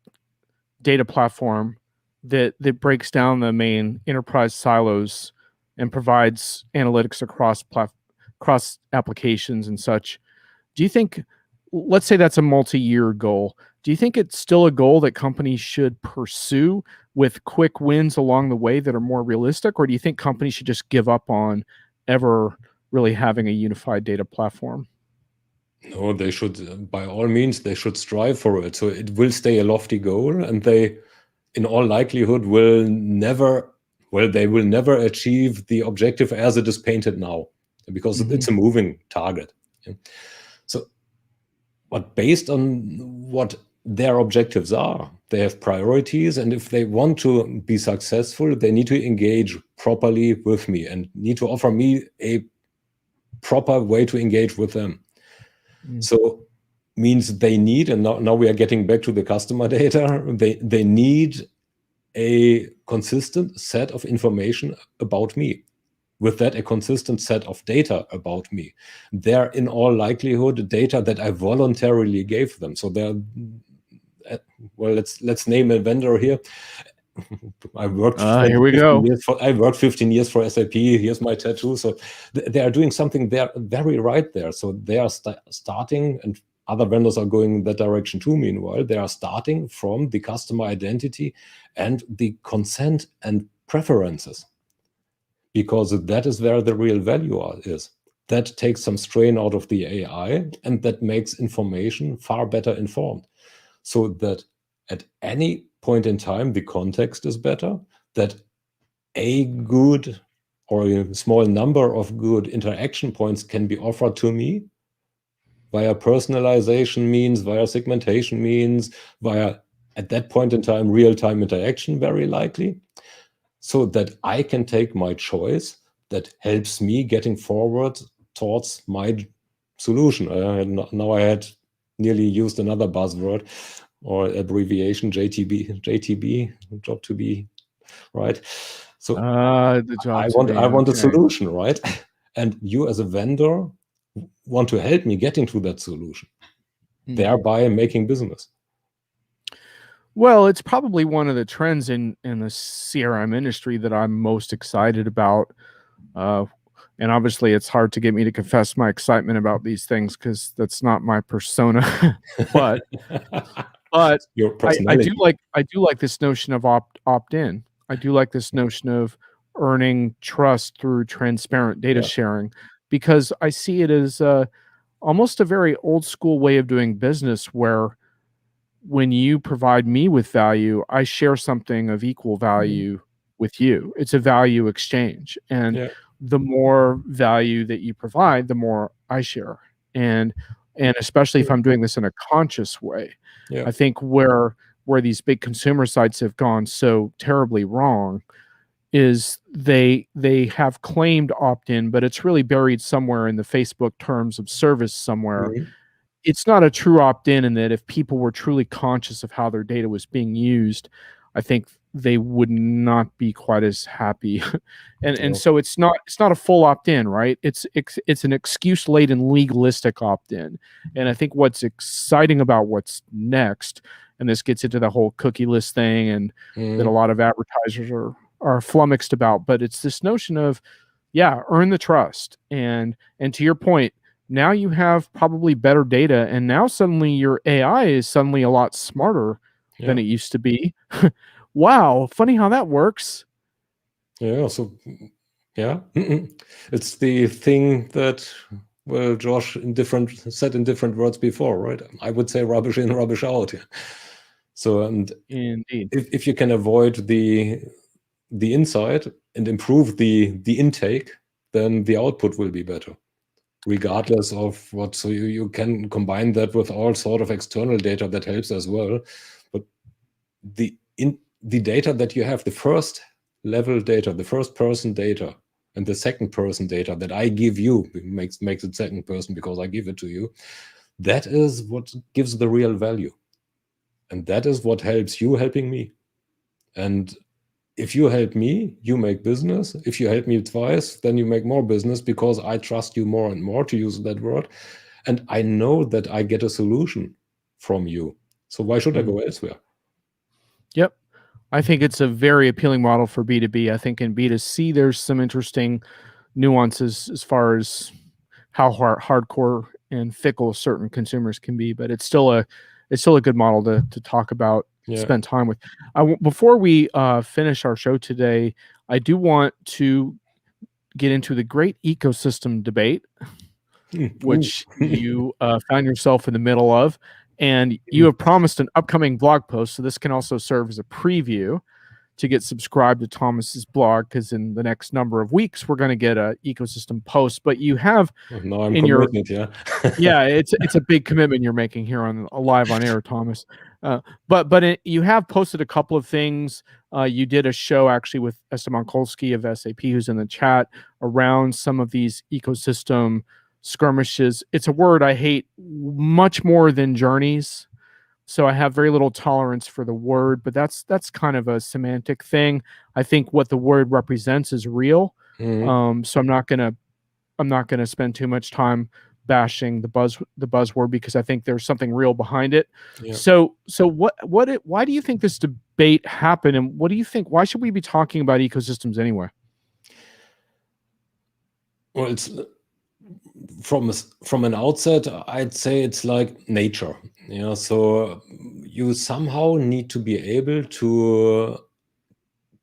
data platform that breaks down the main enterprise silos and provides analytics across applications and such, do you think, let's say that's a multi-year goal, do you think it's still a goal that companies should pursue with quick wins along the way that are more realistic, or do you think companies should just give up on ever really having a unified data platform? No, they should, by all means, they should strive for it. So it will stay a lofty goal, and they, in all likelihood, will never, well, they will never achieve the objective as it is painted now, because it's a moving target. So, but based on what their objectives are, they have priorities, and if they want to be successful, they need to engage properly with me and need to offer me a proper way to engage with them. So means they need, and now we are getting back to the customer data, they need a consistent set of information about me. With that, a consistent set of data about me. They're in all likelihood data that I voluntarily gave them. So they're, well, let's name a vendor here. I worked. Here we go. I worked 15 years for SAP. Here's my tattoo. So they are doing something there very right there. So they are starting, and other vendors are going in that direction too. Meanwhile, they are starting from the customer identity and the consent and preferences, because that is where the real value is. That takes some strain out of the AI, and that makes information far better informed, so that at any point in time, the context is better, that a good or a small number of good interaction points can be offered to me via personalization means, via segmentation means, via, at that point in time, real-time interaction, very likely, so that I can take my choice that helps me getting forward towards my solution. Now I had nearly used another buzzword or abbreviation, JTB, job to be, right? So the job I want a solution, right? And you as a vendor want to help me getting to that solution, thereby making business. Well, it's probably one of the trends in the CRM industry that I'm most excited about. And obviously, it's hard to get me to confess my excitement about these things because that's not my persona. but Your I do like this notion of opt-in. I do like this notion of earning trust through transparent data sharing, because I see it as almost a very old school way of doing business, where when you provide me with value, I share something of equal value with you. It's a value exchange. And the more value that you provide, the more I share. And especially if I'm doing this in a conscious way. I think where these big consumer sites have gone so terribly wrong is they have claimed opt-in, but it's really buried somewhere in the Facebook terms of service somewhere. It's not a true opt-in, in that if people were truly conscious of how their data was being used, I think they would not be quite as happy. and so it's not a full opt-in, right? It's an excuse-laden legalistic opt-in. And I think what's exciting about what's next, and this gets into the whole cookie list thing, and that a lot of advertisers are flummoxed about, but it's this notion of, earn the trust. And to your point, now you have probably better data, and now suddenly your AI is suddenly a lot smarter than it used to be. Wow, funny how that works. It's the thing that, well, Josh said in different words before, right? I would say rubbish in, rubbish out. So, and indeed, if you can avoid the insight and improve the intake, then the output will be better, regardless of what. So you can combine that with all sort of external data that helps as well. But the data that you have, the first level data, the first person data, and the second person data that I give you, makes it second person because I give it to you, that is what gives the real value. And that is what helps you helping me. And if you help me, you make business. If you help me twice, then you make more business, because I trust you more and more, to use that word. And I know that I get a solution from you. So why should I go elsewhere? Yep. I think it's a very appealing model for B2B. I think in B2C, there's some interesting nuances as far as how hardcore and fickle certain consumers can be, but it's still a good model to talk about, spend time with. Before we finish our show today, I do want to get into the great ecosystem debate, which you found yourself in the middle of, and you have promised an upcoming blog post, so this can also serve as a preview. to get subscribed to Thomas's blog, because in the next number of weeks we're going to get a ecosystem post. But you have Now I'm in your committed, yeah. it's a big commitment you're making here on live on air, Thomas. But you have posted a couple of things. You did a show actually with Esteban Kolsky of SAP, who's in the chat, around some of these ecosystem skirmishes. It's a word I hate much more than journeys. So I have very little tolerance for the word, but that's kind of a semantic thing. I think what the word represents is real. So I'm not gonna spend too much time bashing the buzzword, because I think there's something real behind it. Yeah. So why do you think this debate happened, and what do you think? Why should we be talking about ecosystems anyway? Well, it's from an outset, I'd say it's like nature. So you somehow need to be able to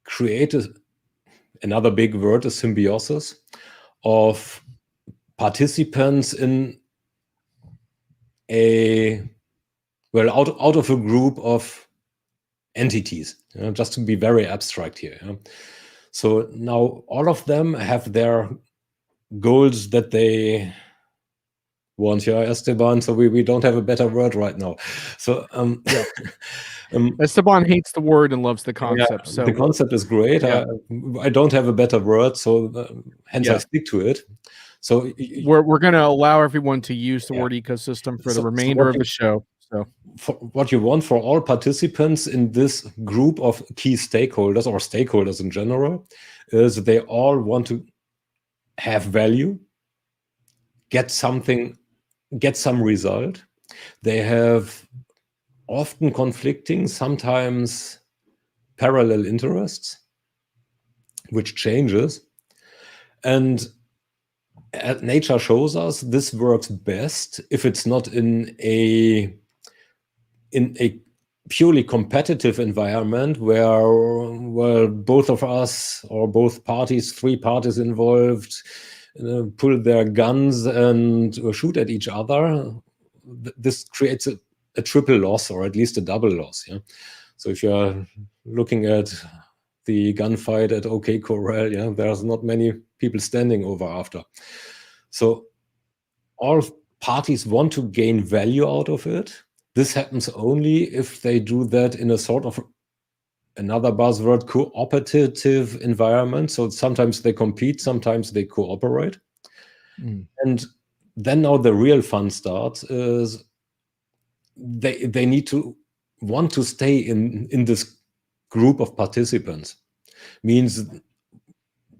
create another big word, a symbiosis of participants in out of a group of entities, just to be very abstract here. So now all of them have their goals that they want, Esteban. So we don't have a better word right now. So Esteban hates the word and loves the concept. So the concept is great. Yeah. I don't have a better word, so hence I stick to it. So we're going to allow everyone to use the word ecosystem for the remainder of the show. So what you want for all participants in this group of key stakeholders, or stakeholders in general, is they all want to have value, get some result. They have often conflicting, sometimes parallel interests, which changes. And nature shows us this works best if it's not in a purely competitive environment where, well, both of us, or both parties, 3 parties involved, pull their guns and shoot at each other. This creates a triple loss, or at least a double loss. So if you're looking at the gunfight at OK Corral, there's not many people standing over after. So all parties want to gain value out of it. This happens only if they do that in a sort of, another buzzword, cooperative environment. So sometimes they compete, sometimes they cooperate. And then now the real fun starts, is they need to want to stay in this group of participants. Means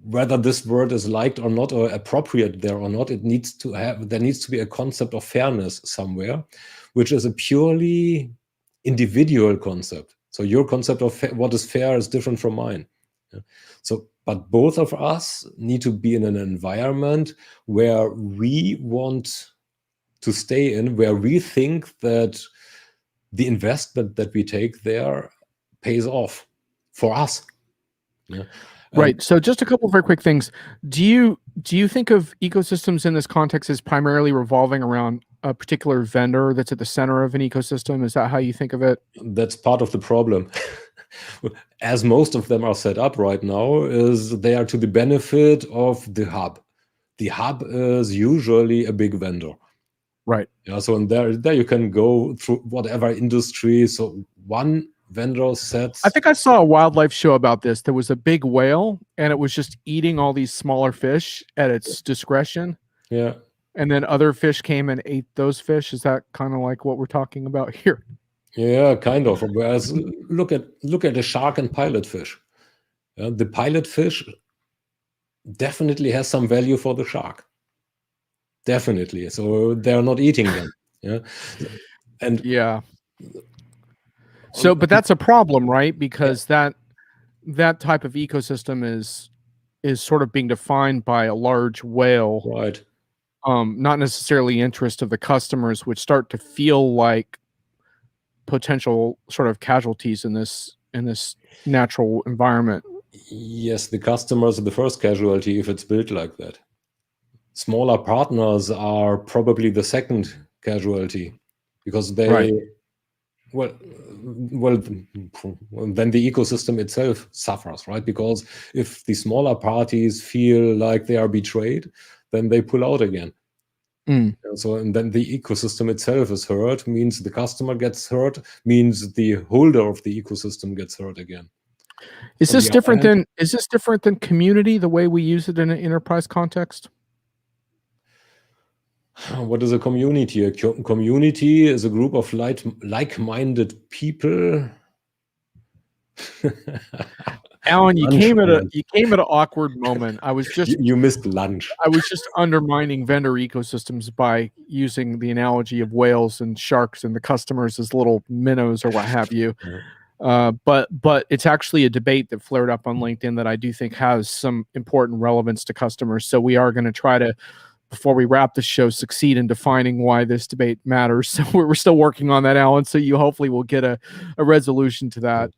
whether this word is liked or not, or appropriate there or not, there needs to be a concept of fairness somewhere, which is a purely individual concept. So your concept of what is fair is different from mine. So, but both of us need to be in an environment where we want to stay in, where we think that the investment that we take there pays off for us. Right. So just a couple of very quick things. Do you think of ecosystems in this context as primarily revolving around a particular vendor that's at the center of an ecosystem? Is that how you think of it? That's part of the problem. As most of them are set up right now, is they are to the benefit of the hub. The hub is usually a big vendor. Right. So in there you can go through whatever industry. So one vendor sets. I think I saw a wildlife show about this. There was a big whale, and it was just eating all these smaller fish at its discretion. Yeah. And then other fish came and ate those fish. Is that kind of like what we're talking about here? Yeah, kind of. Whereas look at a shark and pilot fish. The pilot fish definitely has some value for the shark. Definitely. So they're not eating them. So, but that's a problem, right? Because that type of ecosystem is sort of being defined by a large whale, right? Not necessarily interest of the customers, which start to feel like potential sort of casualties in this natural environment. Yes, the customers are the first casualty if it's built like that. Smaller partners are probably the second casualty, because they well, then the ecosystem itself suffers, right? Because if the smaller parties feel like they are betrayed, then they pull out again. And then the ecosystem itself is hurt, means the customer gets hurt, means the holder of the ecosystem gets hurt again. Is this different than community, the way we use it in an enterprise context? What is a community? A community is a group of like-minded people. Alan, you came at an awkward moment. I was just you missed lunch. I was just undermining vendor ecosystems by using the analogy of whales and sharks and the customers as little minnows or what have you. But it's actually a debate that flared up on LinkedIn that I do think has some important relevance to customers. So we are going to try to, before we wrap the show, succeed in defining why this debate matters. So we're still working on that, Alan. So you hopefully will get a resolution to that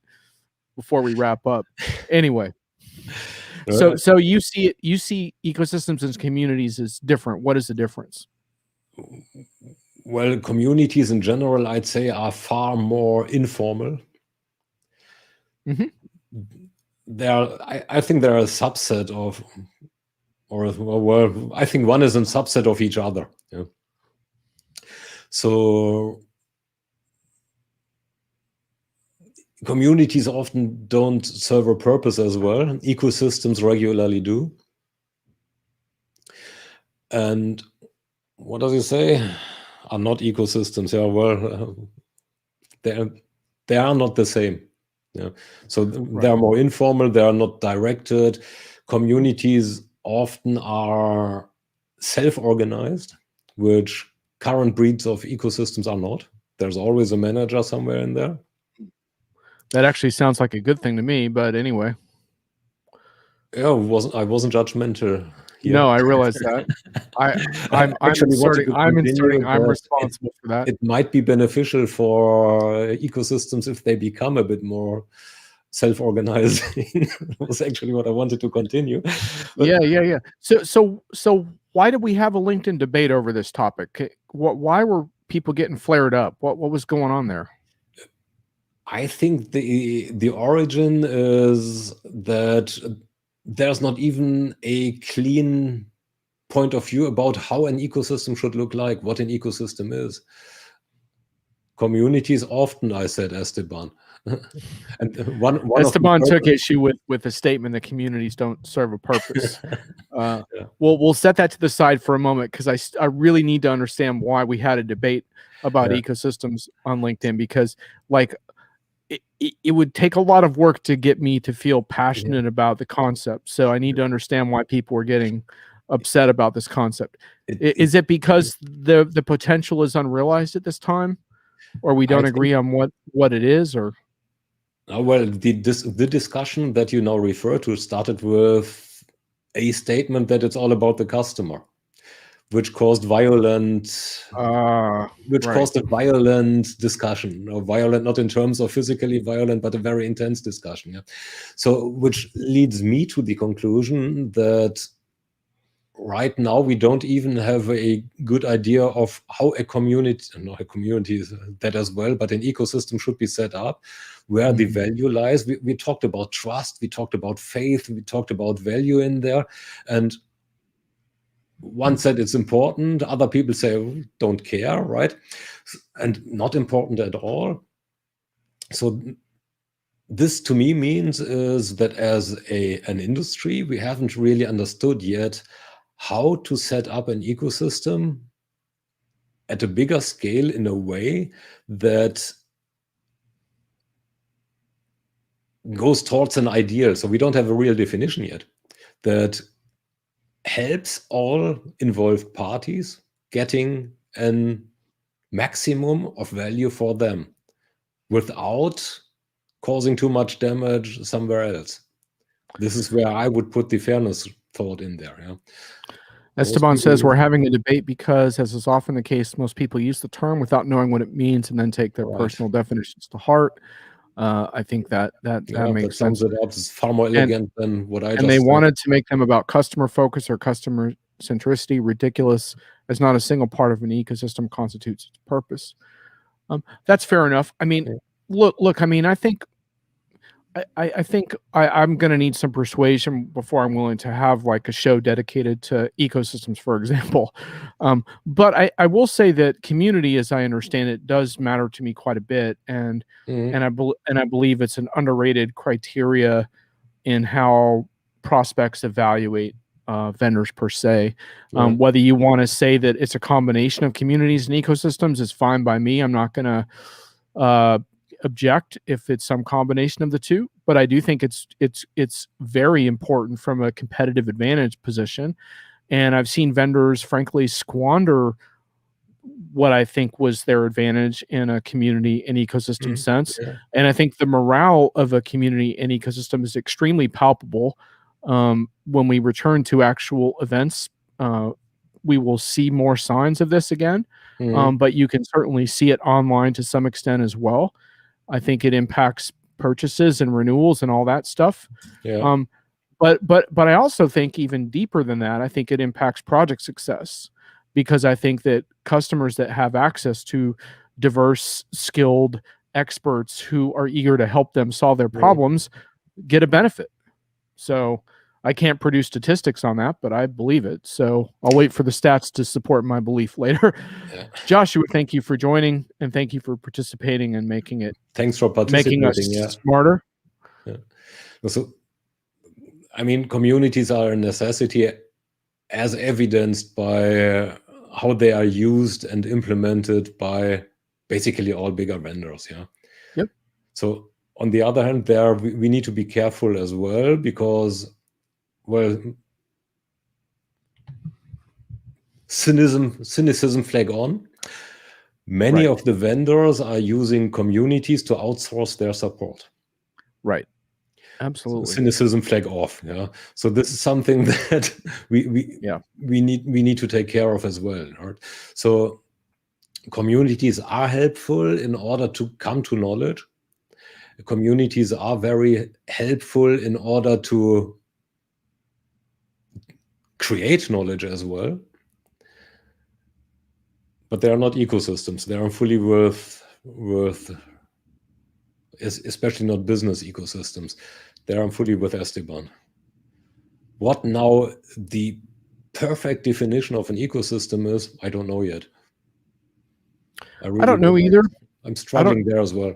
before we wrap up. Anyway, so you see ecosystems and communities as different. What is the difference? Well, communities in general, I'd say, are far more informal. I think they're a subset of, I think one is a subset of each other. Yeah. So communities often don't serve a purpose as well. Ecosystems regularly do. And what does he say? Are not ecosystems. Yeah, well, they are not the same. Yeah. So they are more informal. They are not directed. Communities often are self-organized, which current breeds of ecosystems are not. There's always a manager somewhere in there. That actually sounds like a good thing to me, but anyway. Yeah, I wasn't judgmental here. No, I realize that. I'm responsible for that. It might be beneficial for ecosystems if they become a bit more self-organizing. Was actually what I wanted to continue. But yeah. So why did we have a LinkedIn debate over this topic? Why were people getting flared up? What was going on there? I think the origin is that there's not even a clean point of view about how an ecosystem should look like, what an ecosystem is. Communities often, I said, Esteban. And Esteban took issue with the statement that communities don't serve a purpose. We'll set that to the side for a moment, because I really need to understand why we had a debate about ecosystems on LinkedIn, because like it would take a lot of work to get me to feel passionate about the concept. So I need to understand why people are getting upset about this concept. Is it because the potential is unrealized at this time, or we don't agree on what it is? Or well, the discussion that you now refer to started with a statement that it's all about the customer, which caused caused a violent discussion, or violent not in terms of physically violent, but a very intense discussion. Yeah. So which leads me to the conclusion that right now we don't even have a good idea of how a community is that as well, but an ecosystem should be set up, where the value lies. We talked about trust, we talked about faith, we talked about value in there, and one said it's important, other people say don't care, right? And not important at all. So this to me means is that as an industry, we haven't really understood yet how to set up an ecosystem at a bigger scale in a way that goes towards an ideal. So we don't have a real definition yet that helps all involved parties getting a maximum of value for them without causing too much damage somewhere else. This is where I would put the fairness thought in there. Yeah. Esteban says we're having a debate because, as is often the case, most people use the term without knowing what it means and then take their personal definitions to heart. I think that makes sense. It's far more elegant than what I just said. And they wanted to make them about customer focus or customer centricity. Ridiculous, as not a single part of an ecosystem constitutes its purpose. That's fair enough. I mean, Yeah. look. I mean, I think I'm going to need some persuasion before I'm willing to have like a show dedicated to ecosystems, for example. But I will say that community, as I understand it, does matter to me quite a bit, and I believe it's an underrated criteria in how prospects evaluate vendors per se. Whether you want to say that it's a combination of communities and ecosystems is fine by me. I'm not going to object if it's some combination of the two, but I do think it's very important from a competitive advantage position. And I've seen vendors frankly squander what I think was their advantage in a community and ecosystem sense. Yeah. And I think the morale of a community and ecosystem is extremely palpable. When we return to actual events, we will see more signs of this again. But you can certainly see it online to some extent as well. I think it impacts purchases and renewals and all that stuff. Yeah. But I also think even deeper than that, I think it impacts project success, because I think that customers that have access to diverse, skilled experts who are eager to help them solve their problems get a benefit. So I can't produce statistics on that, but I believe it. So I'll wait for the stats to support my belief later. Yeah. Joshua, thank you for joining, and thank you for participating and making it. Thanks for participating. Making us smarter. Yeah. So, I mean, communities are a necessity, as evidenced by how they are used and implemented by basically all bigger vendors. Yeah. Yep. So on the other hand, we need to be careful as well, because, well, cynicism flag on. Many of the vendors are using communities to outsource their support. Right. Absolutely. So cynicism flag off. Yeah. So this is something that we need to take care of as well. Right? So communities are helpful in order to come to knowledge. Communities are very helpful in order to create knowledge as well. But they are not ecosystems. They are fully worth, especially not business ecosystems. They are fully with Esteban. What now the perfect definition of an ecosystem is, I don't know yet. I don't know either. I'm struggling there as well.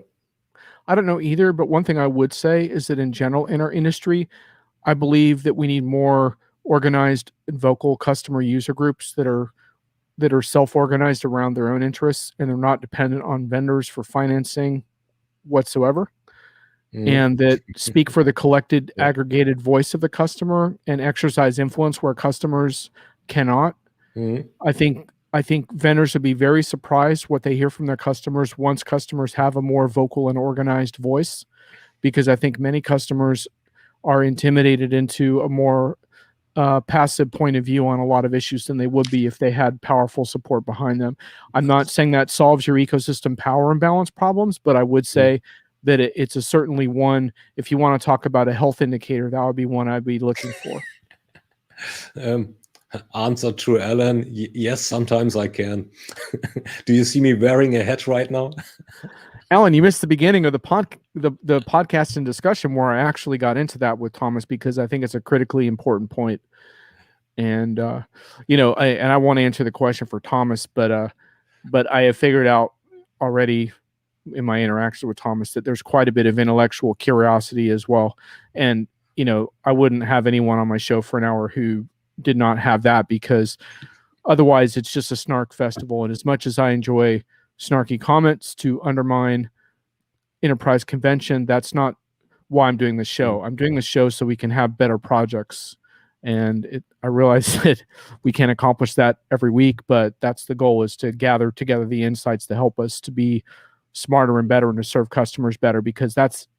I don't know either, but one thing I would say is that in general in our industry, I believe that we need more organized and vocal customer user groups that are self-organized around their own interests, and they're not dependent on vendors for financing whatsoever, and that speak for the collected, aggregated voice of the customer and exercise influence where customers cannot. I think vendors would be very surprised what they hear from their customers once customers have a more vocal and organized voice, because I think many customers are intimidated into a more passive point of view on a lot of issues than they would be if they had powerful support behind them. I'm not saying that solves your ecosystem power imbalance problems, but I would say that it's a certainly one. If you want to talk about a health indicator, that would be one I'd be looking for. Answer to Alan, yes, sometimes I can. Do you see me wearing a hat right now? Alan, you missed the beginning of the podcast and discussion where I actually got into that with Thomas, because I think it's a critically important point. And I want to answer the question for Thomas, but I have figured out already in my interaction with Thomas that there's quite a bit of intellectual curiosity as well. And I wouldn't have anyone on my show for an hour who did not have that, because otherwise it's just a snark festival. And as much as I enjoy snarky comments to undermine enterprise convention, that's not why I'm doing this show. I'm doing this show so we can have better projects. And I realize that we can't accomplish that every week, but that's the goal, is to gather together the insights to help us to be smarter and better and to serve customers better, because that's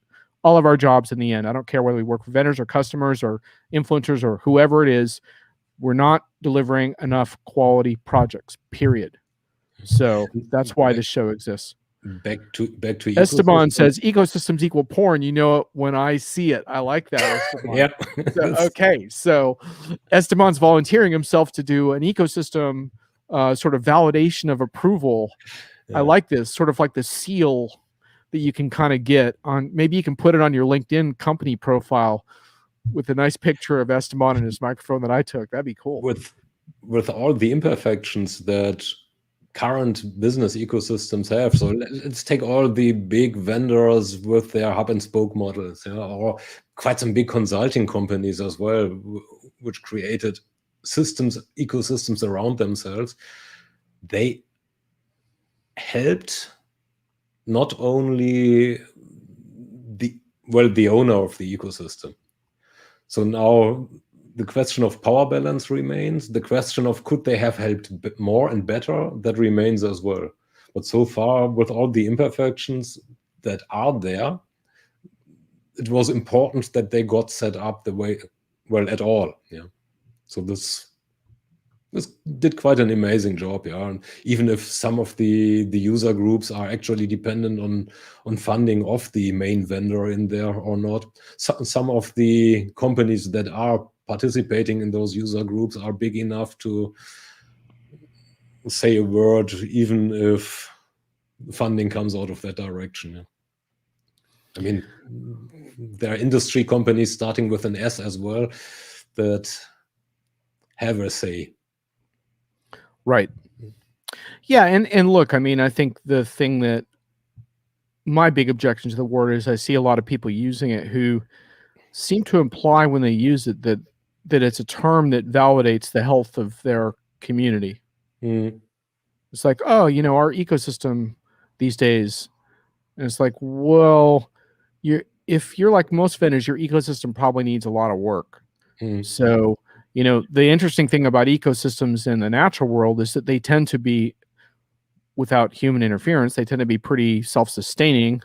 all of our jobs in the end. I don't care whether we work for vendors or customers or influencers or whoever it is. We're not delivering enough quality projects, period. So that's why this show exists. Back to Esteban says ecosystems equal porn. You know it when I see it. I like that, Esteban. Yep. Okay, so Esteban's volunteering himself to do an ecosystem sort of validation of approval I like this sort of like the seal that you can kind of get on. Maybe you can put it on your LinkedIn company profile with a nice picture of Esteban and his microphone that I took. That'd be cool. With all the imperfections that current business ecosystems have. So let's take all the big vendors with their hub and spoke models, or quite some big consulting companies as well, which created ecosystems around themselves. They helped not only the owner of the ecosystem. So now the question of power balance remains. The question of could they have helped more and better, that remains as well. But so far, with all the imperfections that are there, it was important that they got set up the way, at all. Yeah. So this did quite an amazing job, and even if some of the user groups are actually dependent on funding of the main vendor in there or not, some of the companies that are participating in those user groups are big enough to say a word, even if funding comes out of that direction. Yeah. I mean, there are industry companies starting with an S as well that have a say. Right. Yeah, and look, I mean, I think the thing that my big objection to the word is I see a lot of people using it who seem to imply when they use it that it's a term that validates the health of their community. It's like, oh, our ecosystem these days. And it's like, well, if you're like most vendors, your ecosystem probably needs a lot of work. So, the interesting thing about ecosystems in the natural world is that they tend to be, without human interference, they tend to be pretty self-sustaining.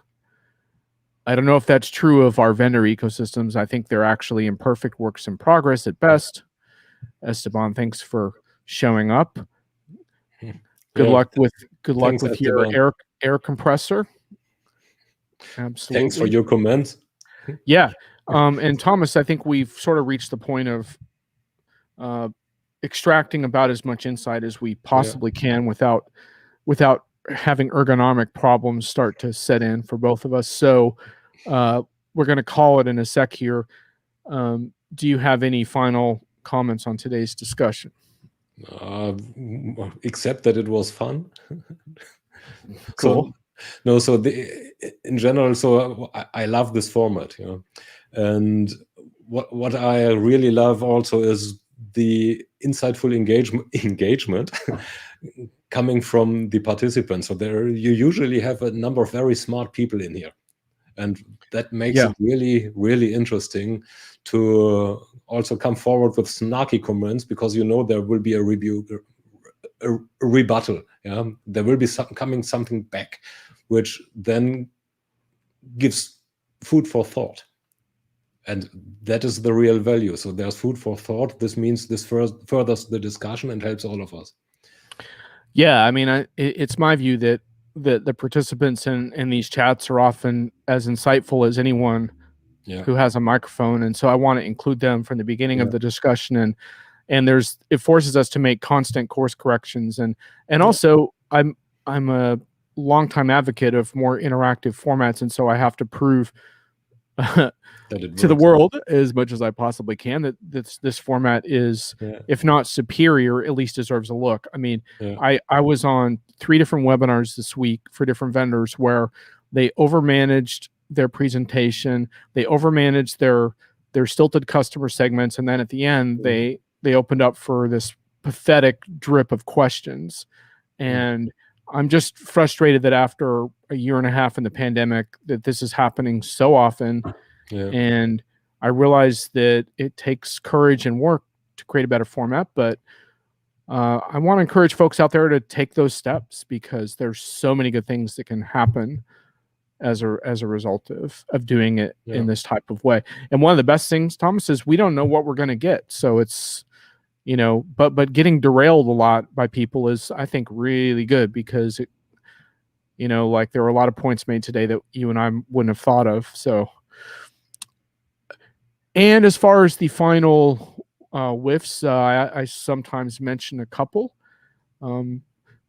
I don't know if that's true of our vendor ecosystems. I think they're actually imperfect works in progress at best. Esteban, thanks for showing up. Good luck with your air compressor. Absolutely. Thanks for your comments. Yeah. And Thomas, I think we've sort of reached the point of extracting about as much insight as we possibly can without having ergonomic problems start to set in for both of us. So we're going to call it in a sec here. Do you have any final comments on today's discussion? Except that it was fun. Cool. In general, so I love this format. And what I really love also is the insightful engagement coming from the participants. So there you usually have a number of very smart people in here, and that makes it really, really interesting to also come forward with snarky comments, because there will be a rebuttal. There will be something back, which then gives food for thought. And that is the real value. So there's food for thought. This means this furthers the discussion and helps all of us. Yeah, I mean, it's my view that the participants in these chats are often as insightful as anyone who has a microphone, and so I want to include them from the beginning of the discussion. And it forces us to make constant course corrections, and also I'm a longtime advocate of more interactive formats, and so I have to prove to the world as much as I possibly can that this format is, if not superior, at least deserves a look. I mean, I was on 3 different webinars this week for different vendors where they overmanaged their presentation, they overmanaged their stilted customer segments, and then at the end they opened up for this pathetic drip of questions. And I'm just frustrated that after a year and a half in the pandemic that this is happening so often. And I realize that it takes courage and work to create a better format, but I want to encourage folks out there to take those steps, because there's so many good things that can happen as a result of doing it in this type of way. And one of the best things, Thomas, is we don't know what we're going to get. So it's, but getting derailed a lot by people is, I think, really good, because it, like there were a lot of points made today that you and I wouldn't have thought of. So, and as far as the final whiffs, I sometimes mention a couple.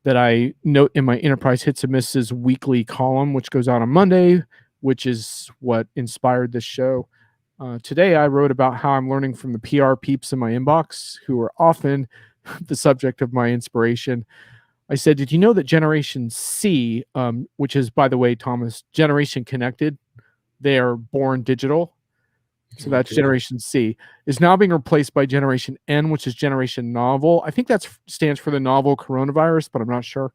that I note in my Enterprise Hits and Misses weekly column, which goes out on Monday, which is what inspired this show. Today, I wrote about how I'm learning from the PR peeps in my inbox, who are often the subject of my inspiration. I said, did you know that Generation C, which is, by the way, Thomas, Generation Connected, they are born digital. So that's Generation C, is now being replaced by Generation N, which is Generation Novel. I think that stands for the novel coronavirus, but I'm not sure.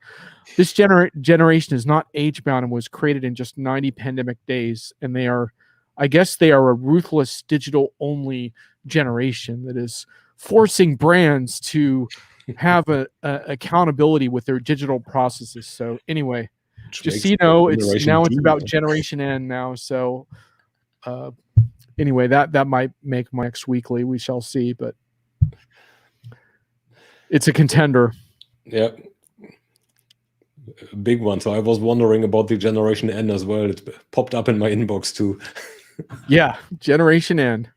This generation is not age-bound and was created in just 90 pandemic days. And they are, I guess they are a ruthless digital-only generation that is forcing brands to have a accountability with their digital processes. So anyway, just so you know, it's about Generation N now. So anyway, that might make my next weekly. We shall see, but it's a contender. Yeah, a big one. So I was wondering about the Generation N as well. It popped up in my inbox too. Yeah, Generation N.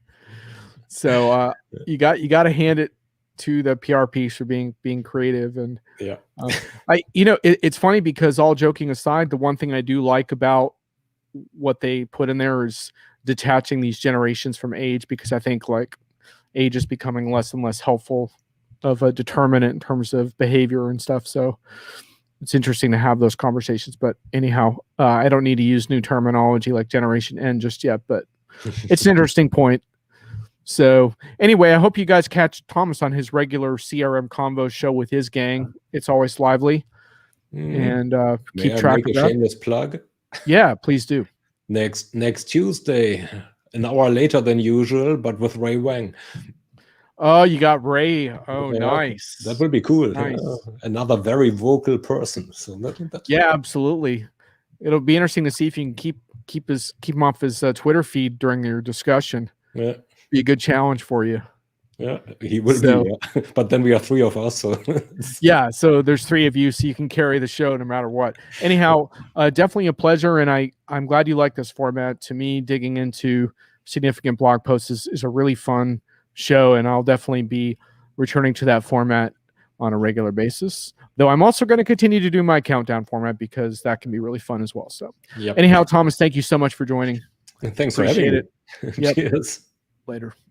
So you got to hand it to the PR piece for being creative. And yeah, it's funny because, all joking aside, the one thing I do like about what they put in there is detaching these generations from age, because I think like age is becoming less and less helpful of a determinant in terms of behavior and stuff. So it's interesting to have those conversations. But anyhow, I don't need to use new terminology like Generation N just yet, but it's an interesting point. So anyway, I hope you guys catch Thomas on his regular CRM Convo show with his gang. It's always lively. And keep track of that. Shameless plug. Yeah, please do. Next Tuesday, an hour later than usual, but with Ray Wang. Oh, you got Ray. Oh, yeah, nice. That will be cool. Nice. Another very vocal person. So that's yeah, absolutely. It'll be interesting to see if you can keep him off his Twitter feed during your discussion. Yeah, be a good challenge for you. Yeah, he will be. Yeah. But then we are three of us. So yeah, so there's three of you, so you can carry the show no matter what. Anyhow, definitely a pleasure, and I'm glad you like this format. To me, digging into significant blog posts is a really fun show, and I'll definitely be returning to that format on a regular basis. Though I'm also going to continue to do my countdown format because that can be really fun as well. So anyhow, Thomas, thank you so much for joining. Thanks for having me. Yep. Cheers. Later.